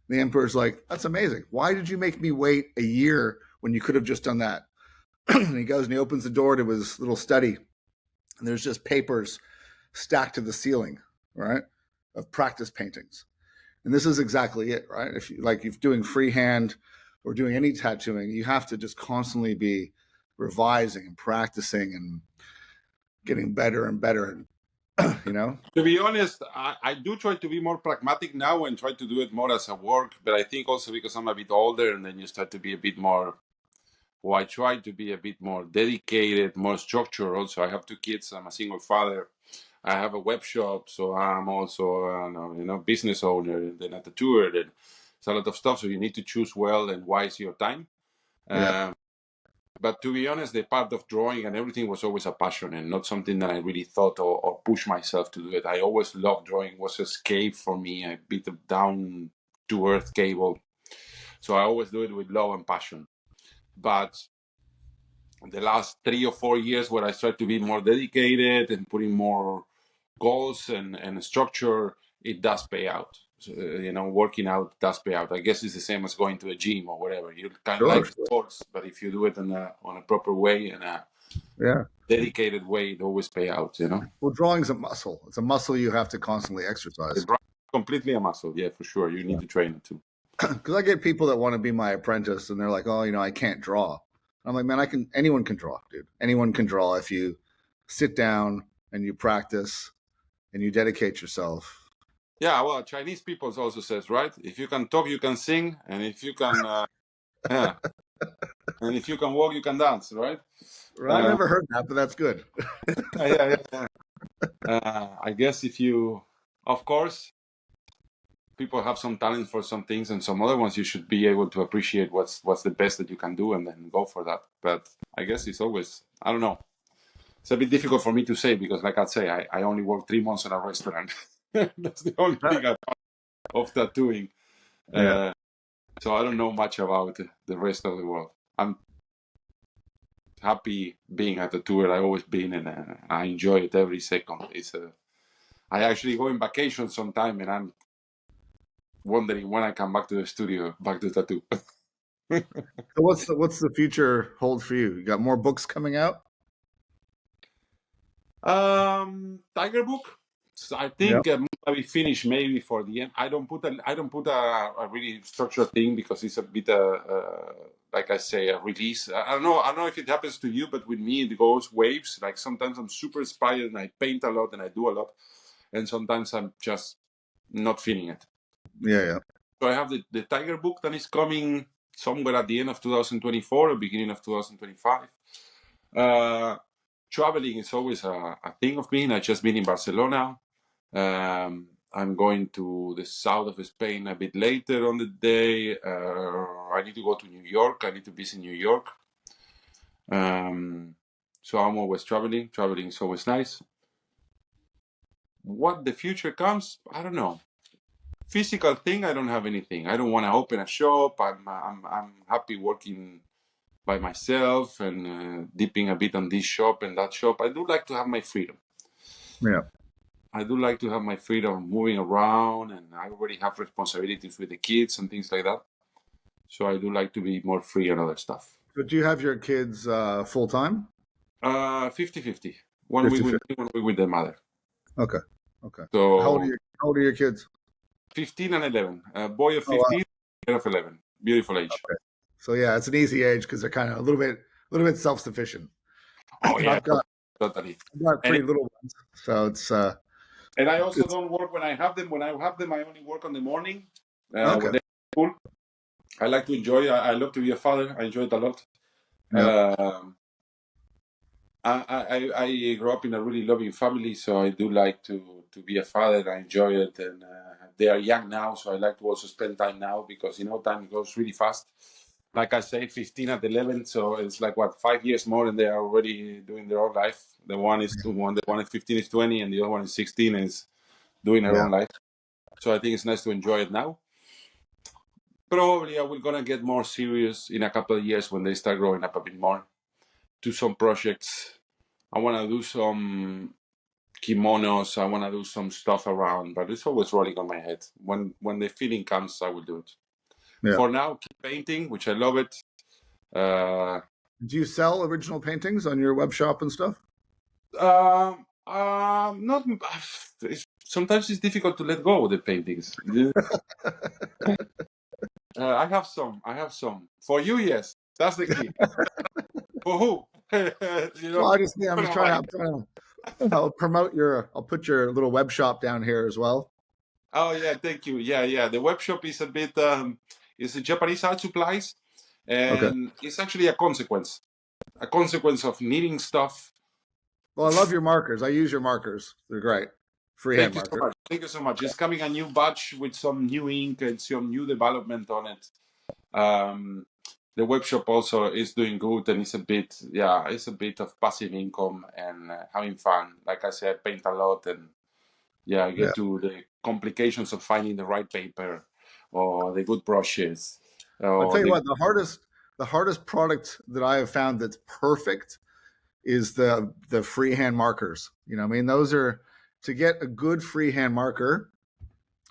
The emperor's like, "That's amazing. Why did you make me wait a year when you could have just done that?" And he goes and he opens the door to his little study, and there's just papers stacked to the ceiling, right, of practice paintings. And this is exactly it, right? If you're doing freehand or doing any tattooing, you have to just constantly be revising and practicing and getting better and better. You know? To be honest, I do try to be more pragmatic now and try to do it more as a work, but I think also because I'm a bit older and then you start to be a bit more, well, I try to be a bit more dedicated, more structured. Also, I have 2 kids. I'm a single father. I have a web shop, so I'm also, business owner and then at the tour. And it's a lot of stuff, so you need to choose well and wise your time. Yeah. But to be honest, the part of drawing and everything was always a passion and not something that I really thought or pushed myself to do it. I always loved drawing. It was an escape for me, a bit of down to earth cable. So I always do it with love and passion. But the last 3 or 4 years where I started to be more dedicated and putting more goals and structure, it does pay out. So, working out does pay out. I guess it's the same as going to a gym or whatever. You kind of Sure. like sports, but if you do it on a proper way and a Yeah. dedicated way, it always pay out. Well, drawing's a muscle. It's a muscle you have to constantly exercise. It's completely a muscle. Yeah, for sure. You need to train it too. Because I get people that want to be my apprentice and they're like, "Oh, I can't draw." I'm like, "Man, anyone can draw, dude. Anyone can draw if you sit down and you practice and you dedicate yourself." Yeah, well, Chinese people also says, right? If you can talk, you can sing. And if you can, yeah. And if you can walk, you can dance, right? I never heard that, but that's good. Yeah. I guess if you, of course, people have some talent for some things, and some other ones you should be able to appreciate what's the best that you can do, and then go for that. But I guess it's always, I don't know. It's a bit difficult for me to say because, like I say, I only work 3 months in a restaurant. That's the only thing I of tattooing. Yeah. So I don't know much about the rest of the world. I'm happy being a tattooer. I've always been, and I enjoy it every second. I actually go on vacation sometime, and I'm wondering when I come back to the studio, back to tattoo. So what's the future hold for you? You got more books coming out? Tiger book. So I Yeah. think I will finish maybe for the end. I don't put a really structured thing because it's a bit like I say, a release. I don't know. I don't know if it happens to you, but with me it goes waves. Like sometimes I'm super inspired and I paint a lot and I do a lot, and sometimes I'm just not feeling it. Yeah. So I have the Tiger book that is coming somewhere at the end of 2024 or beginning of 2025. Traveling is always a thing of me. I've just been in Barcelona. I'm going to the south of Spain a bit later on the day. I need to go to New York. I need to visit New York. So I'm always traveling. Traveling is always nice. What the future comes, I don't know. Physical thing, I don't have anything. I don't want to open a shop. I'm happy working by myself and dipping a bit on this shop and that shop. I do like to have my freedom. Yeah. I do like to have my freedom moving around, and I already have responsibilities with the kids and things like that. So I do like to be more free on other stuff. But do you have your kids full time? 50-50. 1 week with 50-50. me, 1 week with the mother. Okay. So How old are your kids? 15 and 11. A boy of Oh, wow. 15, girl of 11. Beautiful age. Okay. So yeah, it's an easy age because they're kind of a little bit self-sufficient. Oh yeah, I've got totally. pretty little ones, so it's And I also it's don't work when I have them. When I have them, I only work on the morning. okay. When they're school, I like to enjoy. I love to be a father. I enjoy it a lot. Yeah. I grew up in a really loving family, so I do like to be a father. I enjoy it, and they are young now, so I like to also spend time now because time goes really fast. Like I say, 15 at 11, so it's like 5 years more, and they are already doing their own life. The one is 15 is 20, and the other one is 16 is doing her Yeah. own life. So I think it's nice to enjoy it now. Probably I will gonna get more serious in a couple of years when they start growing up a bit more. Do some projects. I want to do some kimonos. I want to do some stuff around, but it's always rolling on my head. When the feeling comes, I will do it. Yeah. For now, keep painting, which I love it. Do you sell original paintings on your web shop and stuff? Not. Sometimes it's difficult to let go of the paintings. I have some. For you, yes, that's the key. For who? Well, I'm just trying to. I'll promote I'll put your little web shop down here as well. Oh yeah, thank you. Yeah. The web shop is a bit. It's a Japanese art supplies, Okay. and it's actually a consequence of needing stuff. Well, I love your markers. I use your markers. They're great. Freehand Thank you so markers. much. Thank you so much. It's coming a new batch with some new ink and some new development on it. The web shop also is doing good, and it's a bit of passive income and having fun. Like I said, I paint a lot, and I get to the complications of finding the right paper or the good brushes. I'll tell you what, the hardest product that I have found that's perfect is the freehand markers. You know, I mean, those are to get a good freehand marker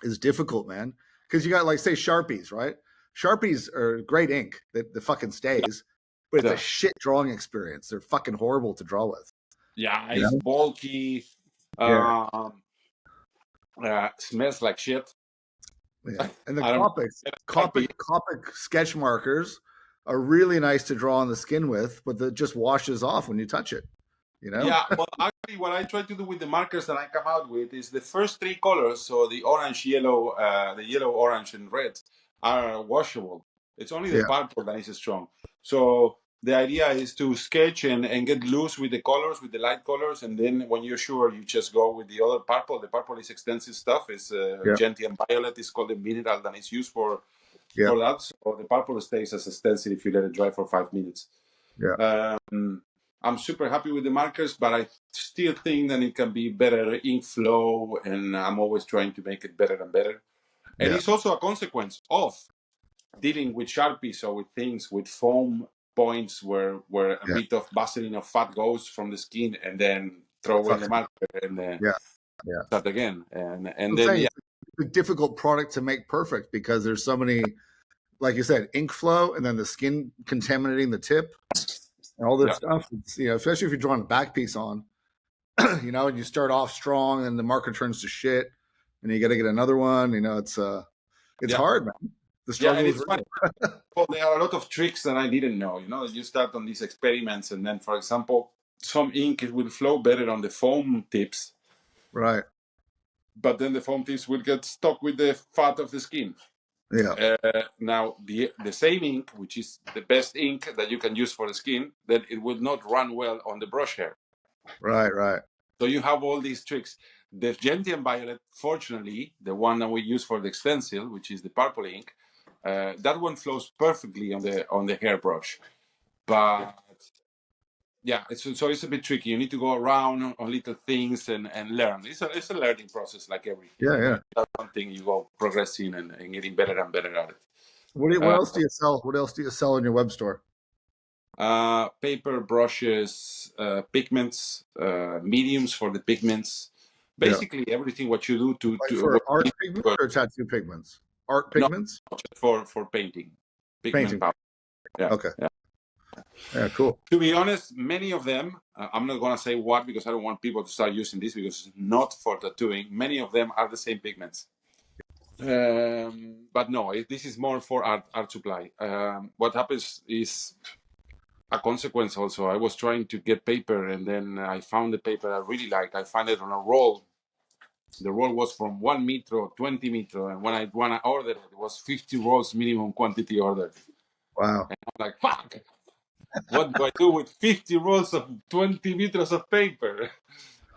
is difficult, man. Because you got like say Sharpies, right? Sharpies are great ink that the fucking stays, but it's a shit drawing experience. They're fucking horrible to draw with. Yeah, it's bulky. Yeah. Smells like shit. Yeah. And the Copic sketch markers are really nice to draw on the skin with, but it just washes off when you touch it. You know? Yeah, well, actually, what I try to do with the markers that I come out with is the first 3 colors, so the orange, yellow, the yellow, orange, and red, are washable. It's only the purple that is strong. So the idea is to sketch and get loose with the colors, with the light colors, and then when you're sure, you just go with the other purple. The purple is extensive stuff. It's Yeah. gentian violet is called the mineral that is used for Yeah. that. So the purple stays as a stencil if you let it dry for 5 minutes. Yeah. I'm super happy with the markers, but I still think that it can be better ink flow, and I'm always trying to make it better and better. And Yeah. it's also a consequence of dealing with Sharpies or with things with foam points where a Yeah. bit of Vaseline of fat goes from the skin, and then throw away the marker and Yeah. start again. And I'm then saying it's a difficult product to make perfect because there's so many, like you said, ink flow, and then the skin contaminating the tip and all this stuff. It's, especially if you're drawing a back piece on, and you start off strong and the marker turns to shit and you got to get another one. It's hard, man. The struggle is real. Well, there are a lot of tricks that I didn't know. You start on these experiments, and then, for example, some ink it will flow better on the foam tips, right? But then the foam tips will get stuck with the fat of the skin. Yeah. Now, the same ink, which is the best ink that you can use for the skin, then it will not run well on the brush hair. Right. So you have all these tricks. The gentian violet, fortunately, the one that we use for the stencil, which is the purple ink, that one flows perfectly on the hairbrush. But yeah, so it's a bit tricky. You need to go around on little things and learn. It's a learning process, like everything. Yeah. That's one thing you go progressing and getting better and better at it. What else do you sell? What else do you sell in your web store? Paper, brushes, pigments, mediums for the pigments. Basically, everything what you do to for art pigments or tattoo pigments. Art pigments. No, for painting. Pigment powder. Yeah. Okay. Yeah, cool. To be honest, many of them, I'm not going to say what because I don't want people to start using this because it's not for tattooing. Many of them are the same pigments. But no, this is more for art supply. What happens is a consequence also. I was trying to get paper, and then I found the paper I really liked. I found it on a roll. The roll was from 1 meter or 20 meter, and when I ordered it, it was 50 rolls minimum quantity ordered. Wow. And I'm like, fuck! What do I do with 50 rolls of 20 meters of paper?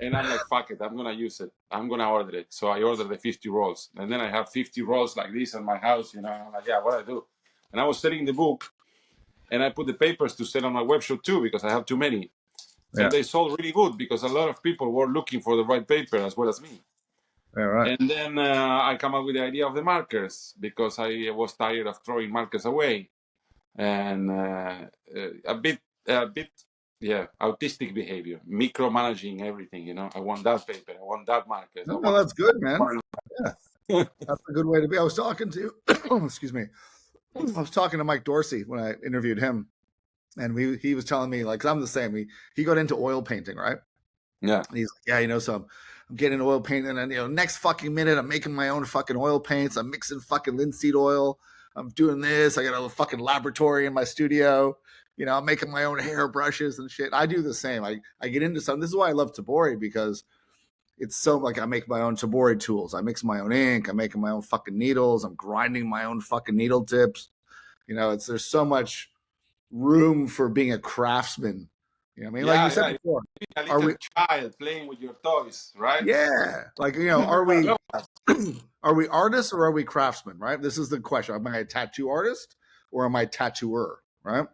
And I'm like, fuck it, I'm gonna use it. I'm gonna order it. So I ordered the 50 rolls, and then I have 50 rolls like this in my house. I'm like, yeah, what do I do? And I was selling the book, and I put the papers to sell on my web shop too because I have too many. And they sold really good because a lot of people were looking for the right paper as well as me. Yeah, right. And then I come up with the idea of the markers because I was tired of throwing markers away, and a bit, autistic behavior, micromanaging everything. I want that paper, I want that marker. No, that's good, man. Yeah, that's a good way to be. I was talking to, excuse me, I was talking to Mike Dorsey when I interviewed him, and he was telling me, like, 'cause I'm the same. He got into oil painting, right? Yeah. And he's like, yeah, so I'm getting into oil painting, and next fucking minute I'm making my own fucking oil paints. I'm mixing fucking linseed oil. I'm doing this. I got a fucking laboratory in my studio. I'm making my own hair brushes and shit. I do the same. I get into some. This is why I love Tabori, because it's so like I make my own Tabori tools. I mix my own ink. I'm making my own fucking needles. I'm grinding my own fucking needle tips. There's so much room for being a craftsman. Like you said before, a little child playing with your toys, right? Yeah, like are we artists or are we craftsmen? Right. This is the question: am I a tattoo artist or am I a tattooer? Right.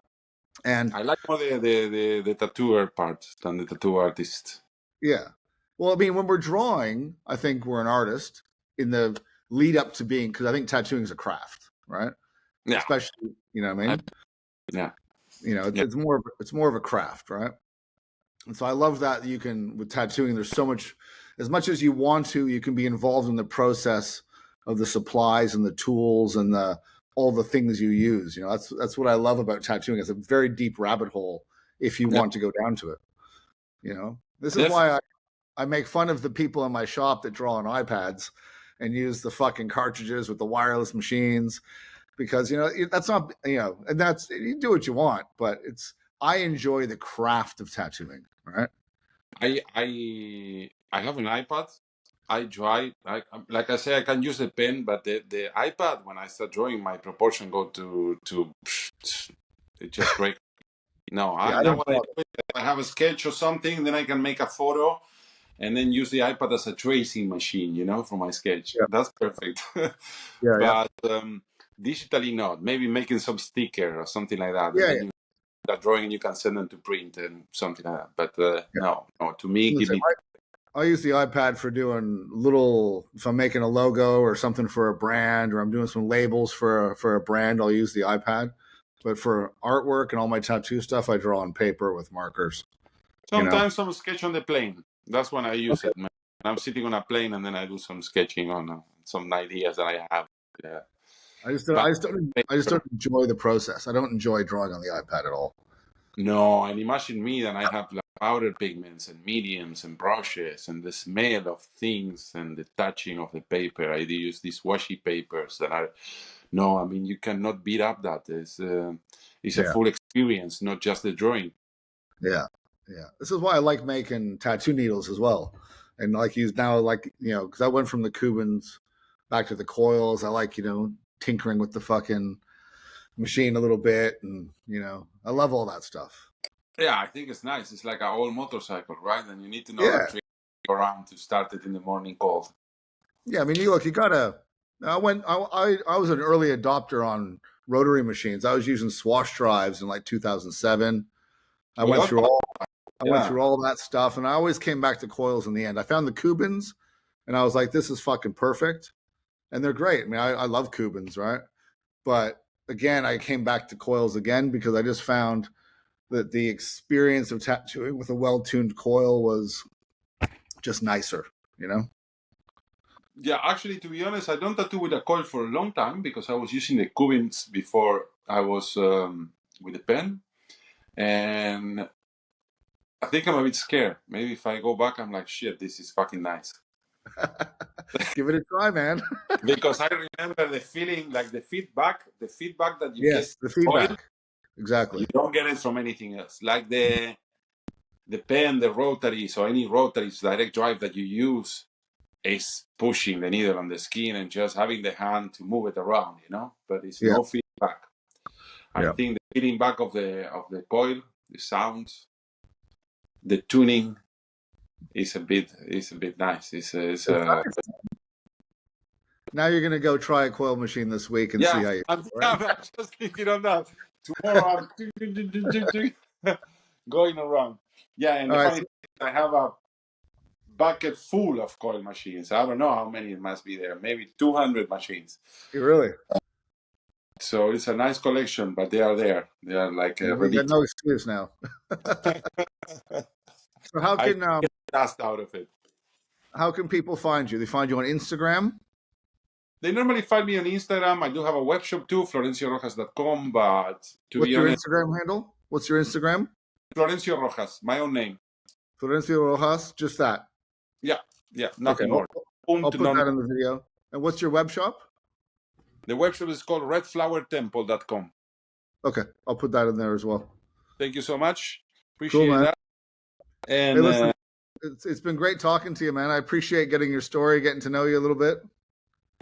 And I like more the tattooer part than the tattoo artist. Yeah. Well, I mean, when we're drawing, I think we're an artist in the lead up to being, because I think tattooing is a craft, right? Yeah. Especially, what I mean? Yeah. It's more of a craft, right? And so I love that you can, with tattooing, there's so much, as much as you want to, you can be involved in the process of the supplies and the tools and all the things you use. That's what I love about tattooing. It's a very deep rabbit hole if you want to go down to it. This is why I make fun of the people in my shop that draw on iPads and use the fucking cartridges with the wireless machines, because that's not, and that's, you do what you want, but I enjoy the craft of tattooing, right? I have an iPad. I try, like I say, I can use a pen, but the iPad, when I start drawing, my proportion go to it just break. No, Yeah, I now don't what I draw. do is I have a sketch or something, then I can make a photo and then use the iPad as a tracing machine, for my sketch. Yeah, That's perfect. yeah. But digitally, not. Maybe making some sticker or something like that, and Yeah, then you that drawing and you can send them to print and something like that. But yeah. no, to me, give Listen, me. I use the iPad for doing if I'm making a logo or something for a brand, or I'm doing some labels for a brand, I'll use the iPad. But for artwork and all my tattoo stuff, I draw on paper with markers. Sometimes some sketch on the plane. That's when I use Okay. it. Man. I'm sitting on a plane and then I do some sketching on some ideas that I have. Yeah. But I just don't enjoy the process. I don't enjoy drawing on the iPad at all. no, and imagine me that I have like powder pigments and mediums and brushes and the smell of things and the touching of the paper. I use these washi papers that are no, I mean you cannot beat up that. It's a Yeah, full experience, not just the drawing. yeah, yeah. This is why I like making tattoo needles as well, and like use now, like because I went from the Cubans back to the coils. I like tinkering with the fucking machine a little bit, and I love all that stuff. Yeah, I think it's nice. It's like an old motorcycle, right? And you need to know that Yeah, trick around to start it in the morning cold. yeah. I mean, you gotta. I was an early adopter on rotary machines. I was using swash drives in like 2007. I went Well, through all I went yeah. through all that stuff, and I always came back to coils in the end. I found the Cubans, and I was like, "This is fucking perfect," and they're great. I mean, I love Cubans, right? But again, I came back to coils again because I just found that the experience of tattooing with a well-tuned coil was just nicer, Yeah, actually, to be honest, I don't tattoo with a coil for a long time because I was using the Cubins before I was with the pen. And I think I'm a bit scared. Maybe if I go back, I'm like, shit, this is fucking nice. Give it a try, man. Because I remember the feeling, like the feedback that you get Yes, the oil, feedback. Exactly. you don't get it from anything else. Like the pen, the rotaries, or any rotaries direct drive that you use is pushing the needle on the skin and just having the hand to move it around, But it's Yeah. no feedback. I Yeah. think the feeding back of the coil, the sounds, the tuning is a bit nice. Now you're gonna go try a coil machine this week and see how you. I'm, Right? I'm just thinking on that. Tomorrow I'm going around. Yeah, and All the right. funny thing is I have a bucket full of coil machines. I don't know how many it must be there. Maybe 200 machines. Really? So it's a nice collection, but they are there. They are like You got ridiculous. no excuse now. So I get dust out of it. how can people find you? They find you on Instagram. They normally find me on Instagram. I do have a web shop too, florenciorojas.com. But to What's be your honest, Instagram handle? What's your Instagram? Florencio Rojas, my own name. Florencio Rojas. Just that. Yeah, nothing Okay. more. I'll put that in the video. And what's your web shop? The web shop is called redflowertemple.com. Okay, I'll put that in there as well. Thank you so much. Cool, Appreciate man. that. And Hey, listen, it's been great talking to you, man. I appreciate getting your story, getting to know you a little bit.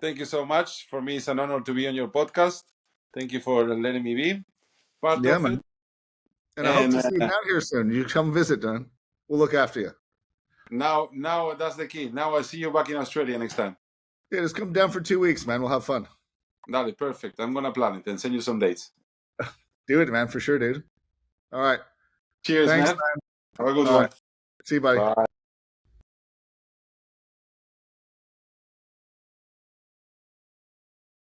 thank you so much. For me, it's an honor to be on your podcast. Thank you for letting me be part of Man. it. And I hope to see you down here soon. You come visit, Dan. We'll look after you. Now that's the key. Now I see you back in Australia next time. Yeah, just come down for 2 weeks, man. We'll have fun. That is perfect. I'm gonna plan it and send you some dates. Do it, man, for sure, dude. All right. Cheers, Thanks, man. Have a good All one. right. See you, buddy. Bye.